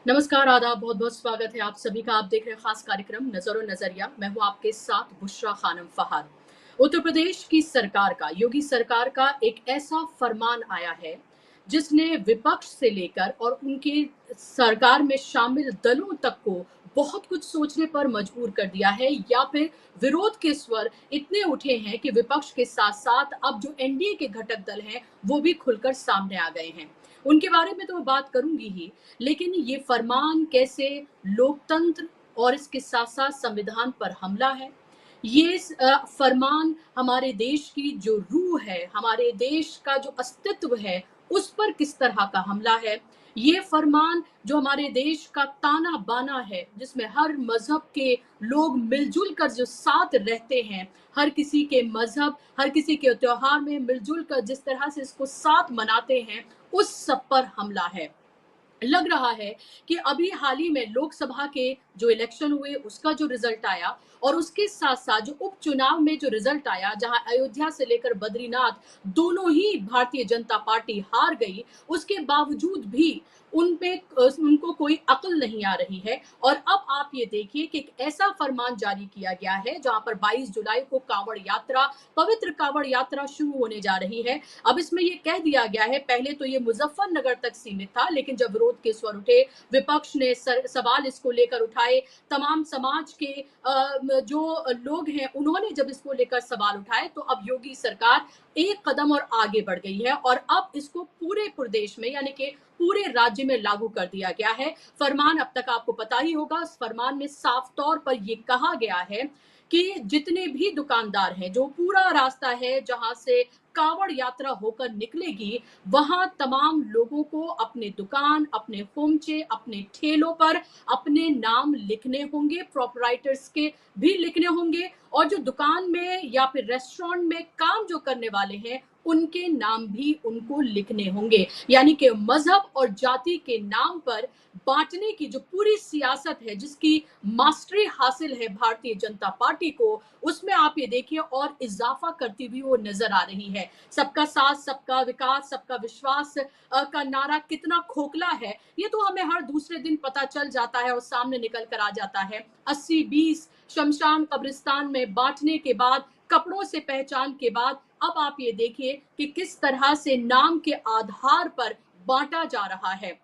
नमस्कार, आदाब, बहुत-बहुत स्वागत है आप सभी का। आप देख रहे हैं खास कार्यक्रम नज़र और नज़रिया। मैं हूँ आपके साथ बुशरा खानम फहाद। उत्तर प्रदेश की सरकार का, योगी सरकार का एक ऐसा फरमान आया है, जिसने विपक्ष से लेकर और उनके सरकार में शामिल दलों तक को बहुत कुछ सोचने पर मजबूर कर दिया है या फिर विरोध के स्वर इतने उठे हैं कि विपक्ष के साथ-साथ अब जो एनडीए के घटक दल हैं, वो भी खुलकर सामने आ गए हैं। उनके बारे में तो मैं बात करूँगी ही, लेकिन ये फरमान कैसे लोकतंत्र और इसके साथ-साथ संविधान पर हमला है। ये फरमान हमारे देश की जो रूह है, हमारे देश का जो अस्तित्व है, उस पर किस तरह का हमला है। ये फरमान जो हमारे देश का ताना-बाना है, जिसमें हर मज़हब के लोग मिल-जुल कर जो साथ रहते हैं, हर किसी के मज़हब, हर किसी के त्योहार में मिल-जुल कर जिस तरह से इसको साथ मनाते हैं, उस सब पर हमला है। लग रहा है कि अभी हाल ही में लोकसभा के जो इलेक्शन हुए उसका जो रिजल्ट आया और उसके साथ-साथ जो उपचुनाव में जो रिजल्ट आया, जहां अयोध्या से लेकर बद्रीनाथ दोनों ही भारतीय जनता पार्टी हार गई, उसके बावजूद भी उनको कोई अक्ल नहीं आ रही है। और अब आप ये देखिए कि एक ऐसा फरमान जारी किया गया है जहां पर 22 जुलाई को कांवड़ यात्रा, पवित्र कांवड़ यात्रा शुरू होने जा रही है। अब इसमें ये कह दिया गया है, पहले तो ये मुजफ्फरनगर तक सीमित था, लेकिन जब विरोध के स्वर उठे, विपक्ष ने सवाल इसको लेकर उठाए, तमाम समाज के जो लोग हैं, उन्होंने जब इसको लेकर सवाल उठाए, तो अब योगी सरकार एक कदम और आगे बढ़ गई है और अब इसको पूरे प्रदेश में यानी कि पूरे राज्य में लागू कर दिया गया है। फरमान अब तक आपको पता ही होगा, उस फरमान में साफ तौर पर ये कहा गया है कि जितने भी दुकानदार हैं, जो पूरा रास्ता है जहां से कांवड़ यात्रा होकर निकलेगी, वहां तमाम लोगों को अपने दुकान, अपने खोमचे, अपने ठेलों पर अपने नाम लिखने होंगे, प्रोप्राइटर्स के भी लिखने होंगे और जो दुकान में या फिर रेस्टोरेंट में काम जो करने वाले हैं, उनके नाम भी उनको लिखने होंगे। यानी कि मजहब और जाति के नाम पर बांटने की जो पूरी सियासत है, जिसकी मास्टरी हासिल है भारतीय जनता पार्टी को, उसमें आप ये देखिए और इजाफा करती हुई वो नजर आ रही है। सबका साथ, सबका विकास, सबका विश्वास का नारा कितना खोखला है, ये तो हमें हर दूसरे दिन पता चल जाता है और सामने निकल कर आ जाता है। 80-20 शमशान कब्रिस्तान में बांटने के बाद, कपड़ों से पहचान के बाद, अब आप ये देखिए कि किस तरह से नाम के आधार पर बांटा जा रहा है।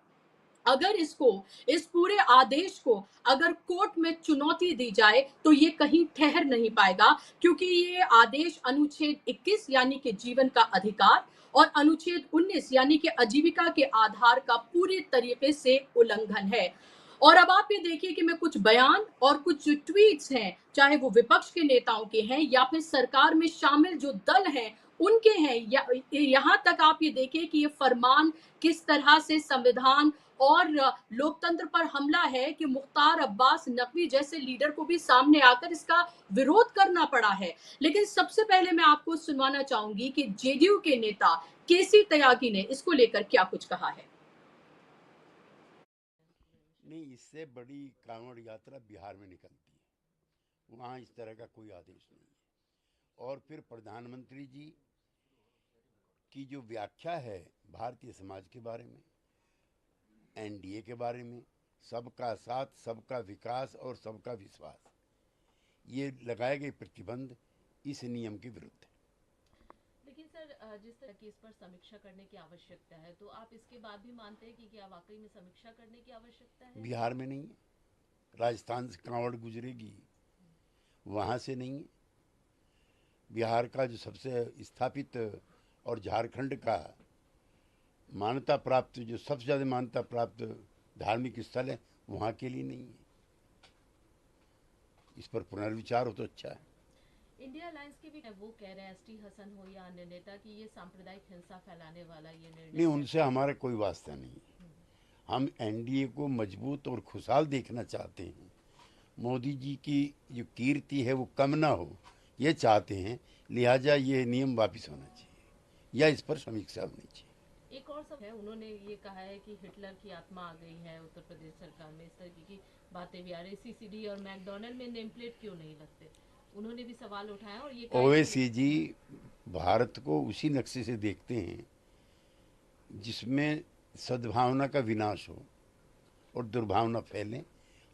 अगर इसको, इस पूरे आदेश को अगर कोर्ट में चुनौती दी जाए तो ये कहीं ठहर नहीं पाएगा, क्योंकि ये आदेश अनुच्छेद 21 यानी कि जीवन का अधिकार और अनुच्छेद 19 यानी कि आजीविका के आधार का पूरी तरीके से उल्लंघन है। और अब आप ये देखिए कि मैं कुछ बयान और कुछ जो ट्वीट्स हैं, चाहे वो विपक्ष के नेताओं के हैं या फिर सरकार में शामिल जो दल हैं, उनके हैं, या यहाँ तक आप ये देखिए कि ये फरमान किस तरह से संविधान और लोकतंत्र पर हमला है कि मुख्तार अब्बास नकवी जैसे लीडर को भी सामने आकर इसका विरोध करना पड़ा है। लेकिन सबसे पहले मैं आपको सुनवाना चाहूंगी कि जेडीयू के नेता केसी त्यागी ने इसको लेकर क्या कुछ कहा है। नहीं, इससे बड़ी कांवड़ यात्रा बिहार में निकलती है। वहाँ इस तरह का कोई आदेश नहीं है। और फिर प्रधानमंत्री जी की जो व्याख्या है भारतीय समाज के बारे में, एनडीए के बारे में, सबका साथ, सबका विकास और सबका विश्वास, ये लगाए गए प्रतिबंध इस नियम के विरुद्ध है। लेकिन सर, जिस तरह की इस पर समीक्षा करने की आवश्यकता है, तो आप इसके बाद भी मानते हैं कि क्या वाकई में समीक्षा करने की आवश्यकता है? बिहार में नहीं है, राजस्थान से कांवड़ गुजरेगी, वहाँ से नहीं है। बिहार का जो सबसे स्थापित और झारखंड का मान्यता प्राप्त, जो सबसे ज़्यादा मान्यता प्राप्त धार्मिक स्थल है, वहाँ के लिए नहीं है। इस पर पुनर्विचार हो तो अच्छा है। इंडिया अलायंस के भी वो कह रहे हैं, एसटी हसन हो या अन्य नेता, कि ये सांप्रदायिक हिंसा फैलाने वाला ये निर्णय नहीं, है। उनसे हमारा कोई वास्ता नहीं है। हम एनडीए को मजबूत और खुशहाल देखना चाहते हैं। मोदी जी की जो कीर्ति है वो कम ना हो, ये चाहते हैं। लिहाजा ये नियम वापस होना चाहिए या इस पर समीक्षा होनी चाहिए। एक और सब है, उन्होंने ये कहा है कि हिटलर की आत्मा आ गई है उत्तर प्रदेश सरकार में, इस तरह की बातें भी आ रही। सीसीडी और मैकडोनल्ड में नेम प्लेट क्यों नहीं लगते, उन्होंने भी सवाल उठाया। और ये ओवैसी जी भारत को उसी नक्शे से देखते हैं जिसमें सद्भावना का विनाश हो, और दुर्भावना फैलें।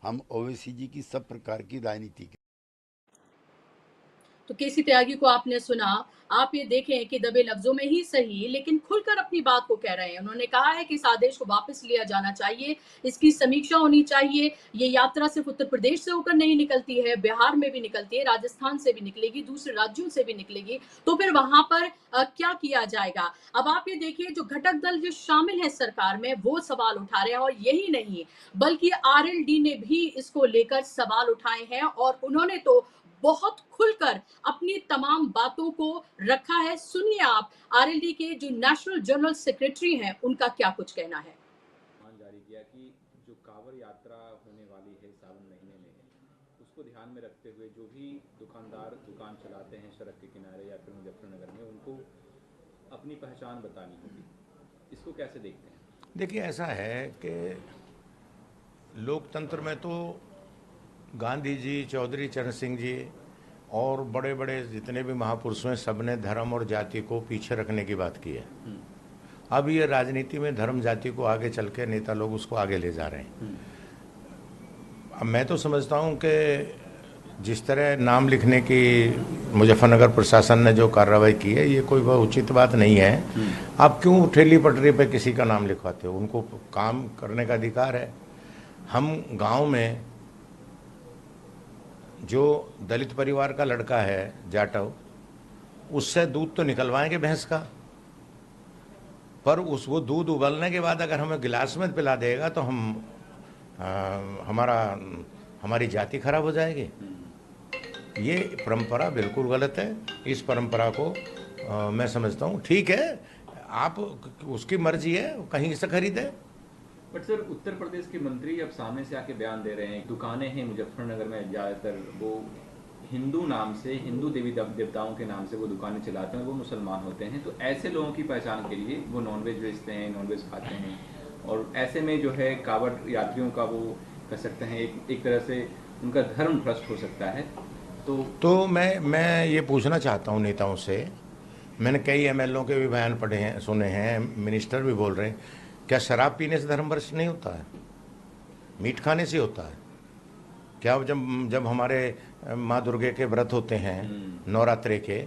हम ओवैसी जी की सब प्रकार की राजनीति। तो केसी त्यागी को आपने सुना। आप ये देखें कि दबे लफ्जों में ही सही लेकिन खुलकर अपनी बात को कह रहे हैं। उन्होंने कहा है कि इस आदेश को वापस लिया जाना चाहिए, इसकी समीक्षा होनी चाहिए। ये यात्रा सिर्फ उत्तर प्रदेश से होकर नहीं निकलती है, बिहार में भी निकलती है, राजस्थान से भी निकलेगी, दूसरे राज्यों से भी निकलेगी। तो फिर वहां पर क्या किया जाएगा? अब आप ये देखिए, जो घटक दल जो शामिल है सरकार में वो सवाल उठा रहे हैं, और यही नहीं बल्कि आरएलडी ने भी इसको लेकर सवाल उठाए हैं, और उन्होंने तो बहुत खुलकर अपनी तमाम बातों को रखा है। सुनिए आप आरएलडी के जो नेशनल जनरल सेक्रेटरी हैं उनका क्या कुछ कहना है। जारी किया कि जो कांवड़ यात्रा होने वाली है सावन महीने में, उसको ध्यान में रखते हुए जो भी दुकानदार दुकान चलाते हैं सड़क के किनारे या फिर मुजफ्फरनगर में, उनको अपनी पहचान बतानी होगी। इसको कैसे देखते हैं? देखिए, ऐसा है कि लोकतंत्र में तो गांधी जी, चौधरी चरण सिंह जी और बड़े बड़े जितने भी महापुरुष हैं, सब ने धर्म और जाति को पीछे रखने की बात की है। अब ये राजनीति में धर्म जाति को आगे चल के नेता लोग उसको आगे ले जा रहे हैं। अब मैं तो समझता हूँ कि जिस तरह नाम लिखने की मुजफ्फरनगर प्रशासन ने जो कार्रवाई की है, ये कोई बहुत उचित बात नहीं है। आप क्यों ठेली पटरी पे किसी का नाम लिखवाते हो? उनको काम करने का अधिकार है। हम गांव में जो दलित परिवार का लड़का है जाटव, उससे दूध तो निकलवाएंगे भैंस का, पर वो दूध उबलने के बाद अगर हमें गिलास में पिला देगा तो हमारी जाति खराब हो जाएगी। ये परंपरा बिल्कुल गलत है। इस परंपरा को मैं समझता हूँ ठीक है, आप उसकी मर्जी है, कहीं से खरीदे। बट सर, उत्तर प्रदेश के मंत्री अब सामने से आके बयान दे रहे हैं, दुकानें हैं मुजफ्फरनगर में ज़्यादातर वो हिंदू नाम से, हिंदू देवी देवताओं के नाम से वो दुकानें चलाते हैं, वो मुसलमान होते हैं। तो ऐसे लोगों की पहचान के लिए वो नॉनवेज बेचते हैं, नॉनवेज खाते हैं, और ऐसे में जो है कांवड़ यात्रियों का वो कह सकते हैं एक तरह से उनका धर्म भ्रष्ट हो सकता है। तो मैं ये पूछना चाहता हूँ नेताओं से। मैंने कई एमएलओ के भी बयान पढ़े हैं, सुने हैं, मिनिस्टर भी बोल रहे हैं, क्या शराब पीने से धर्म भ्रष्ट नहीं होता है? मीट खाने से होता है क्या? जब हमारे माँ दुर्गे के व्रत होते हैं नवरात्रे के,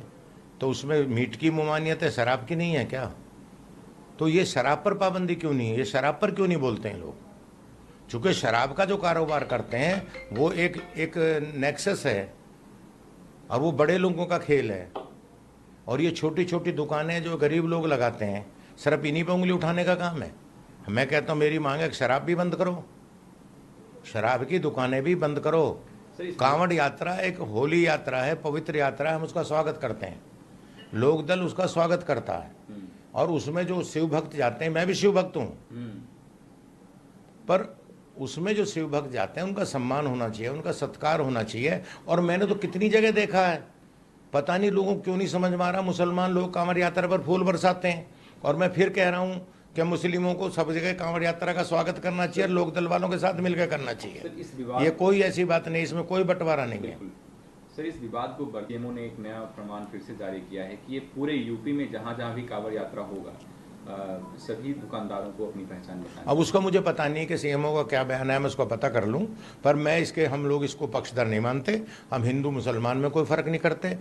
तो उसमें मीट की ममानियत है, शराब की नहीं है क्या? तो ये शराब पर पाबंदी क्यों नहीं है? ये शराब पर क्यों नहीं बोलते हैं लोग? चूँकि शराब का जो कारोबार करते हैं वो एक नेक्सस है, और वो बड़े लोगों का खेल है। और ये छोटी छोटी दुकानें जो गरीब लोग लगाते हैं, सिर्फ इन्हीं पर उंगली उठाने का काम है। मैं कहता हूँ मेरी मांग है कि शराब भी बंद करो, शराब की दुकानें भी बंद करो। कांवड़ यात्रा एक होली यात्रा है, पवित्र यात्रा है, हम उसका स्वागत करते हैं, लोक दल उसका स्वागत करता है, और उसमें जो शिव भक्त जाते हैं, मैं भी शिव भक्त हूँ, पर उसमें जो शिव भक्त जाते हैं उनका सम्मान होना चाहिए, उनका सत्कार होना चाहिए। और मैंने तो कितनी जगह देखा है, पता नहीं लोगों को क्यों नहीं समझ में आ रहा, मुसलमान लोग कांवड़ यात्रा पर फूल बरसाते हैं। और मैं फिर कह रहा हूँ कि मुस्लिमों को सब जगह कांवड़ यात्रा का स्वागत करना चाहिए, लोक दल वालों के साथ मिलकर करना चाहिए। ये कोई ऐसी बात नहीं, इसमें कोई बंटवारा नहीं है। सर, इस विवाद को सीएमओ ने एक नया प्रमाण फिर से जारी किया है कि ये पूरे यूपी में जहाँ जहाँ भी कांवड़ यात्रा होगा, सभी दुकानदारों को अपनी पहचान बताएं। अब उसका मुझे पता नहीं कि सीएमओ का क्या बयान है, मैं उसको पता कर लूँ, पर हम लोग इसको पक्षधर नहीं मानते। हम हिंदू मुसलमान में कोई फर्क नहीं करते।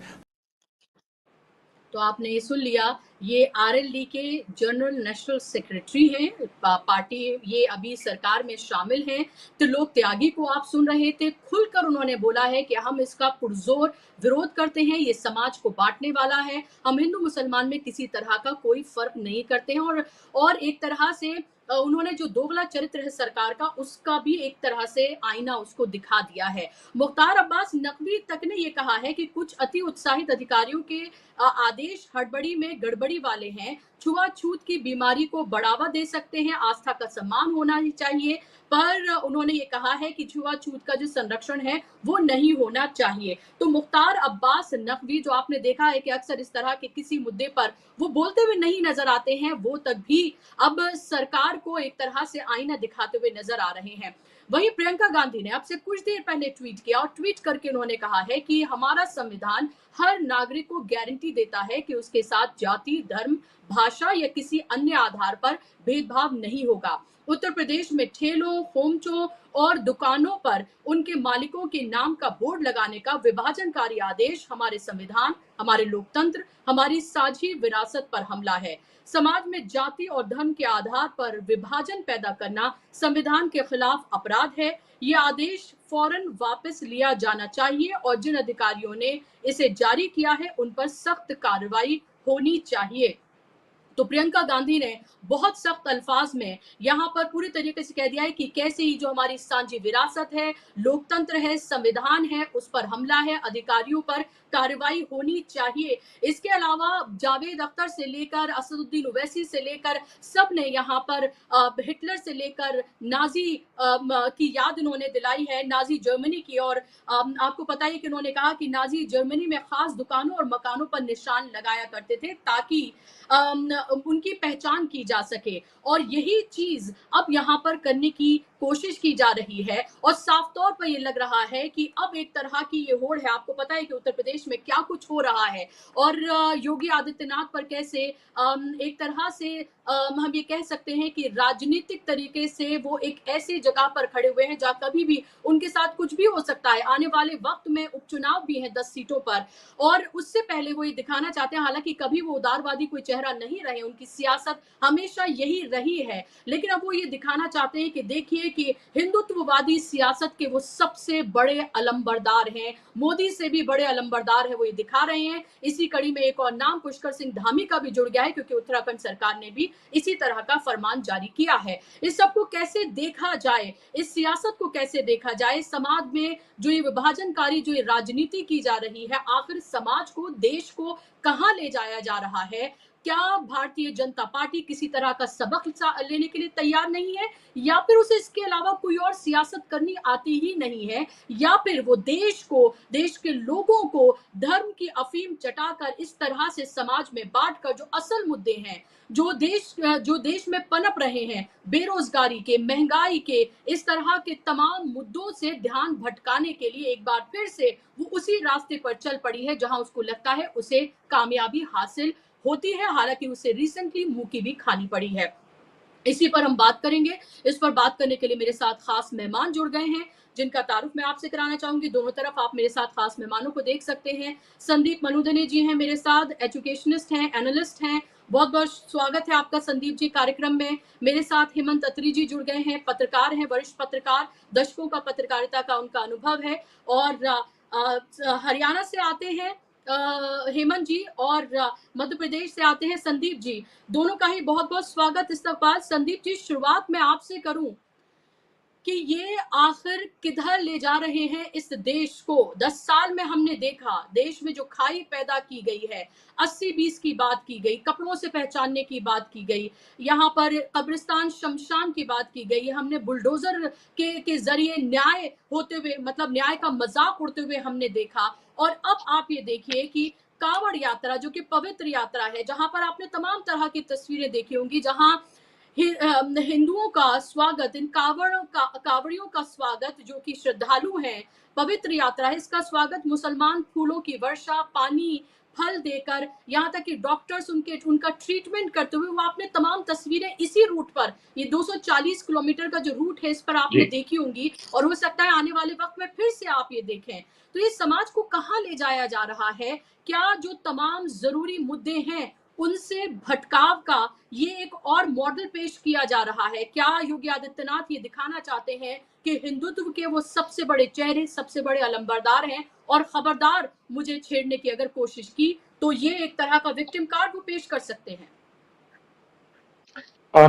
तो आपने ये सुन लिया, ये आरएलडी के जनरल नेशनल सेक्रेटरी हैं, पार्टी ये अभी सरकार में शामिल हैं। त्रिलोक त्यागी को आप सुन रहे थे, खुलकर उन्होंने बोला है कि हम इसका पुरजोर विरोध करते हैं, ये समाज को बांटने वाला है, हम हिंदू मुसलमान में किसी तरह का कोई फर्क नहीं करते हैं। और एक तरह से उन्होंने जो दोगला चरित्र है सरकार का, उसका भी एक तरह से आईना उसको दिखा दिया है। मुख्तार अब्बास नकवी तक ने ये कहा है कि कुछ अति उत्साहित अधिकारियों के आदेश हड़बड़ी में गड़बड़ी वाले हैं, छुआछूत की बीमारी को बढ़ावा दे सकते हैं, आस्था का सम्मान होना ही चाहिए। पर उन्होंने ये कहा है कि छुआछूत का जो संरक्षण है वो नहीं होना चाहिए। तो मुख्तार अब्बास नकवी, जो आपने देखा है कि अक्सर इस तरह के किसी मुद्दे पर वो बोलते हुए नहीं नजर आते हैं, वो तक भी अब सरकार को एक तरह से आईना दिखाते हुए नजर आ रहे हैं। वहीं प्रियंका गांधी ने अब से कुछ देर पहले ट्वीट किया, और ट्वीट करके उन्होंने कहा है कि हमारा संविधान हर नागरिक को गारंटी देता है कि उसके साथ जाति, धर्म, भाषा या किसी अन्य आधार पर भेदभाव नहीं होगा। उत्तर प्रदेश में ठेलों, खोमचों और दुकानों पर उनके मालिकों के नाम का बोर्ड लगाने का विभाजनकारी आदेश हमारे संविधान, हमारे लोकतंत्र, हमारी साझी विरासत पर हमला है। समाज में जाति और धर्म के आधार पर विभाजन पैदा करना संविधान के खिलाफ अपराध है। ये आदेश फौरन वापस लिया जाना चाहिए और जिन अधिकारियों ने इसे जारी किया है उन पर सख्त कार्रवाई होनी चाहिए। तो प्रियंका गांधी ने बहुत सख्त अल्फाज में यहाँ पर पूरी तरीके से कह दिया है कि कैसे ही जो हमारी सांझी विरासत है, लोकतंत्र है, संविधान है, उस पर हमला है, अधिकारियों पर कार्रवाई होनी चाहिए। इसके अलावा जावेद अख्तर से लेकर असदुद्दीन ओवैसी से लेकर सब ने यहाँ पर हिटलर से लेकर नाजी की याद इन्होंने दिलाई है, नाजी जर्मनी की। और आपको पता है कि उन्होंने कहा कि नाजी जर्मनी में खास दुकानों और मकानों पर निशान लगाया करते थे ताकि उनकी पहचान की जा सके, और यही चीज अब यहाँ पर करने की कोशिश की जा रही है। और साफ तौर पर ये लग रहा है कि अब एक तरह की ये होड़ है। आपको पता है कि उत्तर प्रदेश में क्या कुछ हो रहा है और योगी आदित्यनाथ पर कैसे एक तरह से हम ये कह सकते हैं कि राजनीतिक तरीके से वो एक ऐसी जगह पर खड़े हुए हैं जहां कभी भी उनके साथ कुछ भी हो सकता है। आने वाले वक्त में उपचुनाव भी है 10 सीटों पर, और उससे पहले वो ये दिखाना चाहते हैं, हालांकि कभी वो उदारवादी कोई चेहरा नहीं रहे, उनकी सियासत हमेशा यही रही है, लेकिन अब वो ये दिखाना चाहते हैं कि देखिए कि हिंदुत्ववादी सियासत के वो सबसे बड़े अलंबरदार हैं, मोदी से भी बड़े अलंबरदार है, वो ये दिखा रहे हैं। इसी कड़ी में एक और नाम पुष्कर सिंह धामी का भी जुड़ गया है, क्योंकि उत्तराखंड सरकार ने भी इसी तरह का फरमान जारी किया है। इस सबको कैसे देखा जाए, इस सियासत को कैसे देखा जाए, समाज में जो ये विभाजनकारी जो ये राजनीति की जा रही है, आखिर समाज को, देश को कहां ले जाया जा रहा है? क्या भारतीय जनता पार्टी किसी तरह का सबक लेने के लिए तैयार नहीं है, या फिर उसे इसके अलावा कोई और सियासत करनी आती ही नहीं है, या फिर वो देश को, देश के लोगों को धर्म की अफीम चटाकर इस तरह से समाज में बांटकर जो असल मुद्दे हैं, जो देश में पनप रहे हैं, बेरोजगारी के, महंगाई के, इस तरह के तमाम मुद्दों से ध्यान भटकाने के लिए एक बार फिर से वो उसी रास्ते पर चल पड़ी है जहां उसको लगता है उसे कामयाबी हासिल होती है, हालांकि उसे रिसेंटली मुंह की भी खानी पड़ी है। इसी पर हम बात करेंगे। इस पर बात करने के लिए मेरे साथ खास मेहमान जुड़ गए हैं, जिनका तारुफ मैं आपसे कराना चाहूंगी। दोनों तरफ आप मेरे साथ खास मेहमानों को देख सकते हैं। संदीप मनुदने जी हैं मेरे साथ, एजुकेशनिस्ट हैं, एनालिस्ट हैं। बहुत बहुत स्वागत है आपका संदीप जी कार्यक्रम में। मेरे साथ हेमंत अत्री जी जुड़ गए हैं, पत्रकार हैं, वरिष्ठ पत्रकार, दशकों का पत्रकारिता का उनका अनुभव है। और हरियाणा से आते हैं हेमंत जी, और मध्य प्रदेश से आते हैं संदीप जी। दोनों का ही बहुत बहुत स्वागत, इस्तकबाल। संदीप जी, शुरुआत मैं आपसे करूं कि ये आखिर किधर ले जा रहे हैं इस देश को? 10 साल में हमने देखा देश में जो खाई पैदा की गई है, 80-20 की बात की गई, कपड़ों से पहचानने की बात की गई, यहाँ पर कब्रिस्तान शमशान की बात की गई, हमने बुलडोजर के जरिए न्याय होते हुए, मतलब न्याय का मजाक उड़ते हुए हमने देखा। और अब आप ये देखिए कि कांवड़ यात्रा, जो कि पवित्र यात्रा है, जहां पर आपने तमाम तरह की तस्वीरें देखी होंगी, जहां हिंदुओं का स्वागत, इन कावड़ियों का स्वागत, जो कि श्रद्धालु हैं, पवित्र यात्रा है, इसका स्वागत मुसलमान फूलों की वर्षा, पानी, फल देकर, यहाँ तक कि डॉक्टर्स उनका ट्रीटमेंट करते हुए, वो आपने तमाम तस्वीरें इसी रूट पर, ये 240 किलोमीटर का जो रूट है, इस पर आपने देखी होंगी, और हो सकता है आने वाले वक्त में फिर से आप ये देखें। तो ये समाज को कहाँ ले जाया जा रहा है? क्या जो तमाम जरूरी मुद्दे हैं उनसे भटकाव का ये एक और मॉडल पेश किया जा रहा है? क्या योगी आदित्यनाथ ये दिखाना चाहते हैं कि हिंदुत्व के वो सबसे बड़े चेहरे, सबसे बड़े अलंबरदार हैं, और खबरदार मुझे छेड़ने की अगर कोशिश की तो ये एक तरह का विक्टिम कार्ड वो पेश कर सकते हैं?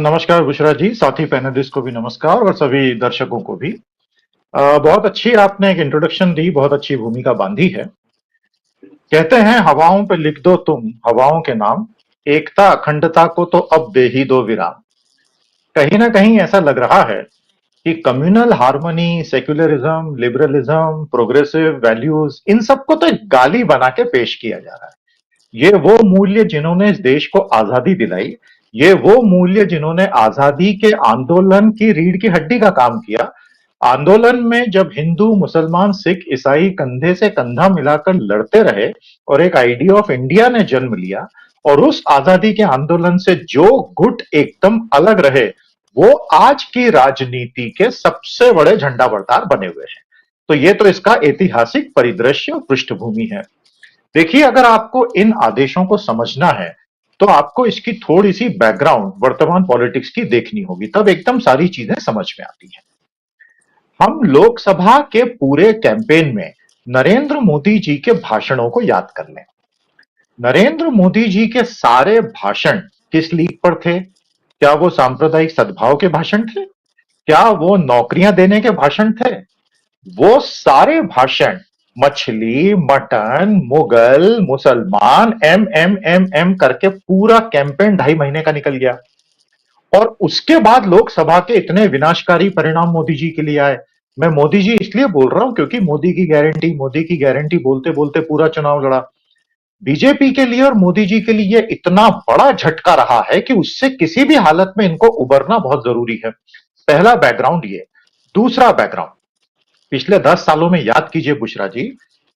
नमस्कार बुशरा जी, साथी पैनलिस्ट को भी नमस्कार, और सभी दर्शकों को भी। बहुत अच्छी आपने एक इंट्रोडक्शन दी, बहुत अच्छी भूमिका बांधी है। कहते हैं हवाओं पे लिख दो तुम हवाओं के नाम, एकता अखंडता को तो अब दे ही दो विराम। कहीं ना कहीं ऐसा लग रहा है कि communal harmony, secularism, liberalism, progressive values, इन सबको तो गाली बना के पेश किया जा रहा है। ये वो मूल्य जिन्होंने इस देश को आजादी दिलाई, ये वो मूल्य जिन्होंने आजादी के आंदोलन की रीढ़ की हड्डी का काम किया। आंदोलन में जब हिंदू, मुसलमान, सिख, ईसाई कंधे से कंधा मिलाकर लड़ते रहे और एक आइडिया ऑफ इंडिया ने जन्म लिया, और उस आजादी के आंदोलन से जो गुट एकदम अलग रहे, वो आज की राजनीति के सबसे बड़े झंडा बरदार बने हुए हैं। तो ये तो इसका ऐतिहासिक परिदृश्य और पृष्ठभूमि है। देखिए, अगर आपको इन आदेशों को समझना है तो आपको इसकी थोड़ी सी बैकग्राउंड वर्तमान पॉलिटिक्स की देखनी होगी, तब एकदम सारी चीजें समझ में आती हैं। हम लोकसभा के पूरे कैंपेन में नरेंद्र मोदी जी के भाषणों को याद कर लें। नरेंद्र मोदी जी के सारे भाषण किस लीग पर थे? क्या वो सांप्रदायिक सद्भाव के भाषण थे? क्या वो नौकरियां देने के भाषण थे? वो सारे भाषण मछली, मटन, मुगल, मुसलमान, एम करके पूरा कैंपेन 2.5 महीने का निकल गया। और उसके बाद लोकसभा के इतने विनाशकारी परिणाम मोदी जी के लिए आए। मैं मोदी जी इसलिए बोल रहा हूं क्योंकि मोदी की गारंटी बोलते बोलते पूरा चुनाव लड़ा। बीजेपी के लिए और मोदी जी के लिए इतना बड़ा झटका रहा है कि उससे किसी भी हालत में इनको उबरना बहुत जरूरी है। पहला बैकग्राउंड ये। दूसरा बैकग्राउंड, पिछले 10 सालों में याद कीजिए बुशरा जी,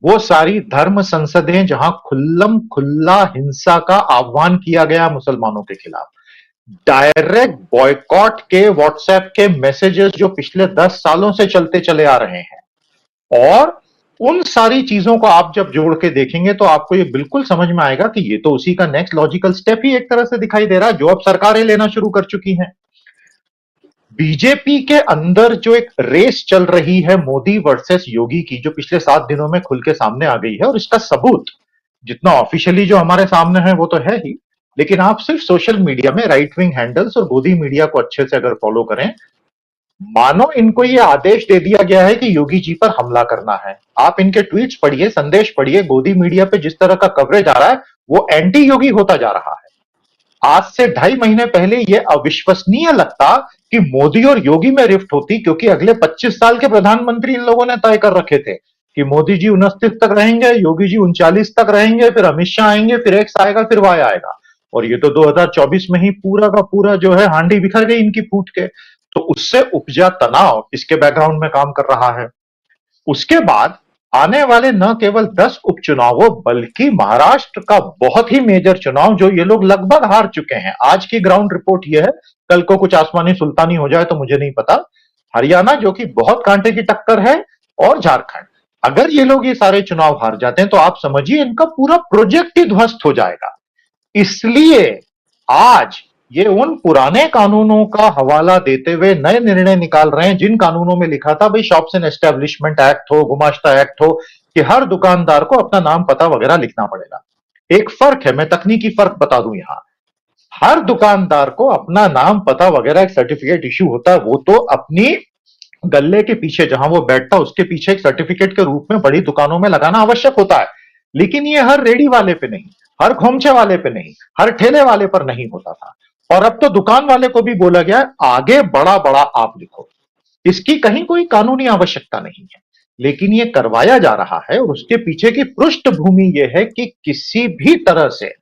वो सारी धर्म संसदें जहां खुल्लम खुल्ला हिंसा का आह्वान किया गया मुसलमानों के खिलाफ, डायरेक्ट बॉयकॉट के व्हाट्सएप के मैसेजेस जो पिछले 10 सालों से चलते चले आ रहे हैं, और उन सारी चीजों को आप जब जोड़ के देखेंगे तो आपको ये बिल्कुल समझ में आएगा कि ये तो उसी का नेक्स्ट लॉजिकल स्टेप ही एक तरह से दिखाई दे रहा है जो अब सरकारें लेना शुरू कर चुकी हैं। बीजेपी के अंदर जो एक रेस चल रही है मोदी वर्सेस योगी की, जो पिछले 7 दिनों में खुल के सामने आ गई है, और इसका सबूत जितना ऑफिशियली जो हमारे सामने है वो तो है ही, लेकिन आप सिर्फ सोशल मीडिया में राइट विंग हैंडल्स और गोदी मीडिया को अच्छे से अगर फॉलो करें, मानो इनको ये आदेश दे दिया गया है कि योगी जी पर हमला करना है। आप इनके ट्वीट्स पढ़िए, संदेश पढ़िए, गोदी मीडिया पे जिस तरह का कवरेज आ रहा है वो एंटी योगी होता जा रहा है। आज से 2.5 महीने पहले ये अविश्वसनीय लगता कि मोदी और योगी में रिफ्ट होती, क्योंकि अगले 25 साल के प्रधानमंत्री इन लोगों ने तय कर रखे थे कि मोदी जी 29 तक रहेंगे, योगी जी 39 तक रहेंगे, फिर अमित शाह आएंगे, फिर एक्स आएगा, फिर वाई आएगा। और ये तो 2024 में ही पूरा का पूरा जो है हांडी बिखर गई इनकी फूट के। तो उससे उपजा तनाव इसके बैकग्राउंड में काम कर रहा है। उसके बाद आने वाले न केवल 10 उपचुनावों बल्कि महाराष्ट्र का बहुत ही मेजर चुनाव जो ये लोग लगभग हार चुके हैं। आज की ग्राउंड रिपोर्ट यह है, कल को कुछ आसमानी सुल्तानी हो जाए तो मुझे नहीं पता। हरियाणा जो कि बहुत कांटे की टक्कर है, और झारखंड, अगर ये लोग ये सारे चुनाव हार जाते हैं तो आप समझिए इनका पूरा प्रोजेक्ट ही ध्वस्त हो जाएगा। इसलिए आज ये उन पुराने कानूनों का हवाला देते हुए नए निर्णय निकाल रहे हैं जिन कानूनों में लिखा था भाई शॉप्स एंड एस्टेब्लिशमेंट एक्ट हो, गुमाश्ता एक्ट हो, कि हर दुकानदार को अपना नाम पता वगैरह लिखना पड़ेगा। एक फर्क है, मैं तकनीकी फर्क बता दूं यहां। हर दुकानदार को अपना नाम पता वगैरह एक सर्टिफिकेट इश्यू होता है, वो तो अपनी गल्ले के पीछे जहां वो बैठता उसके पीछे एक सर्टिफिकेट के रूप में बड़ी दुकानों में लगाना आवश्यक होता है। लेकिन ये हर रेडी वाले पे नहीं, हर खोमचे वाले पे नहीं, हर ठेले वाले पर नहीं होता था। और अब तो दुकान वाले को भी बोला गया आगे बड़ा बड़ा आप लिखो, इसकी कहीं कोई कानूनी आवश्यकता नहीं है, लेकिन ये करवाया जा रहा है। और उसके पीछे की पृष्ठभूमि यह है कि किसी भी तरह से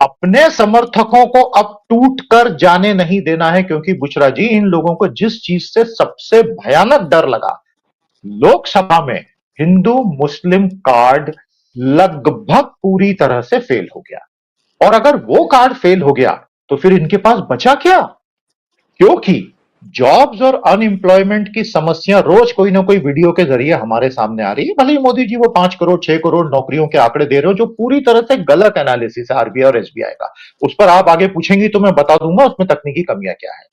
अपने समर्थकों को अब टूट कर जाने नहीं देना है, क्योंकि बुशरा जी, इन लोगों को जिस चीज से सबसे भयानक डर लगा, लोकसभा में हिंदू मुस्लिम कार्ड लगभग पूरी तरह से फेल हो गया। और अगर वो कार्ड फेल हो गया तो फिर इनके पास बचा क्या? क्योंकि जॉब्स और अनएम्प्लॉयमेंट की समस्या रोज कोई ना कोई वीडियो के जरिए हमारे सामने आ रही है। भले ही मोदी जी वो 5 करोड़ 6 करोड़ नौकरियों के आंकड़े दे रहे हो जो पूरी तरह से गलत एनालिसिस है आरबीआई और एसबीआई का। उस पर आप आगे पूछेंगी तो मैं बता दूंगा उसमें तकनीकी कमियां क्या है।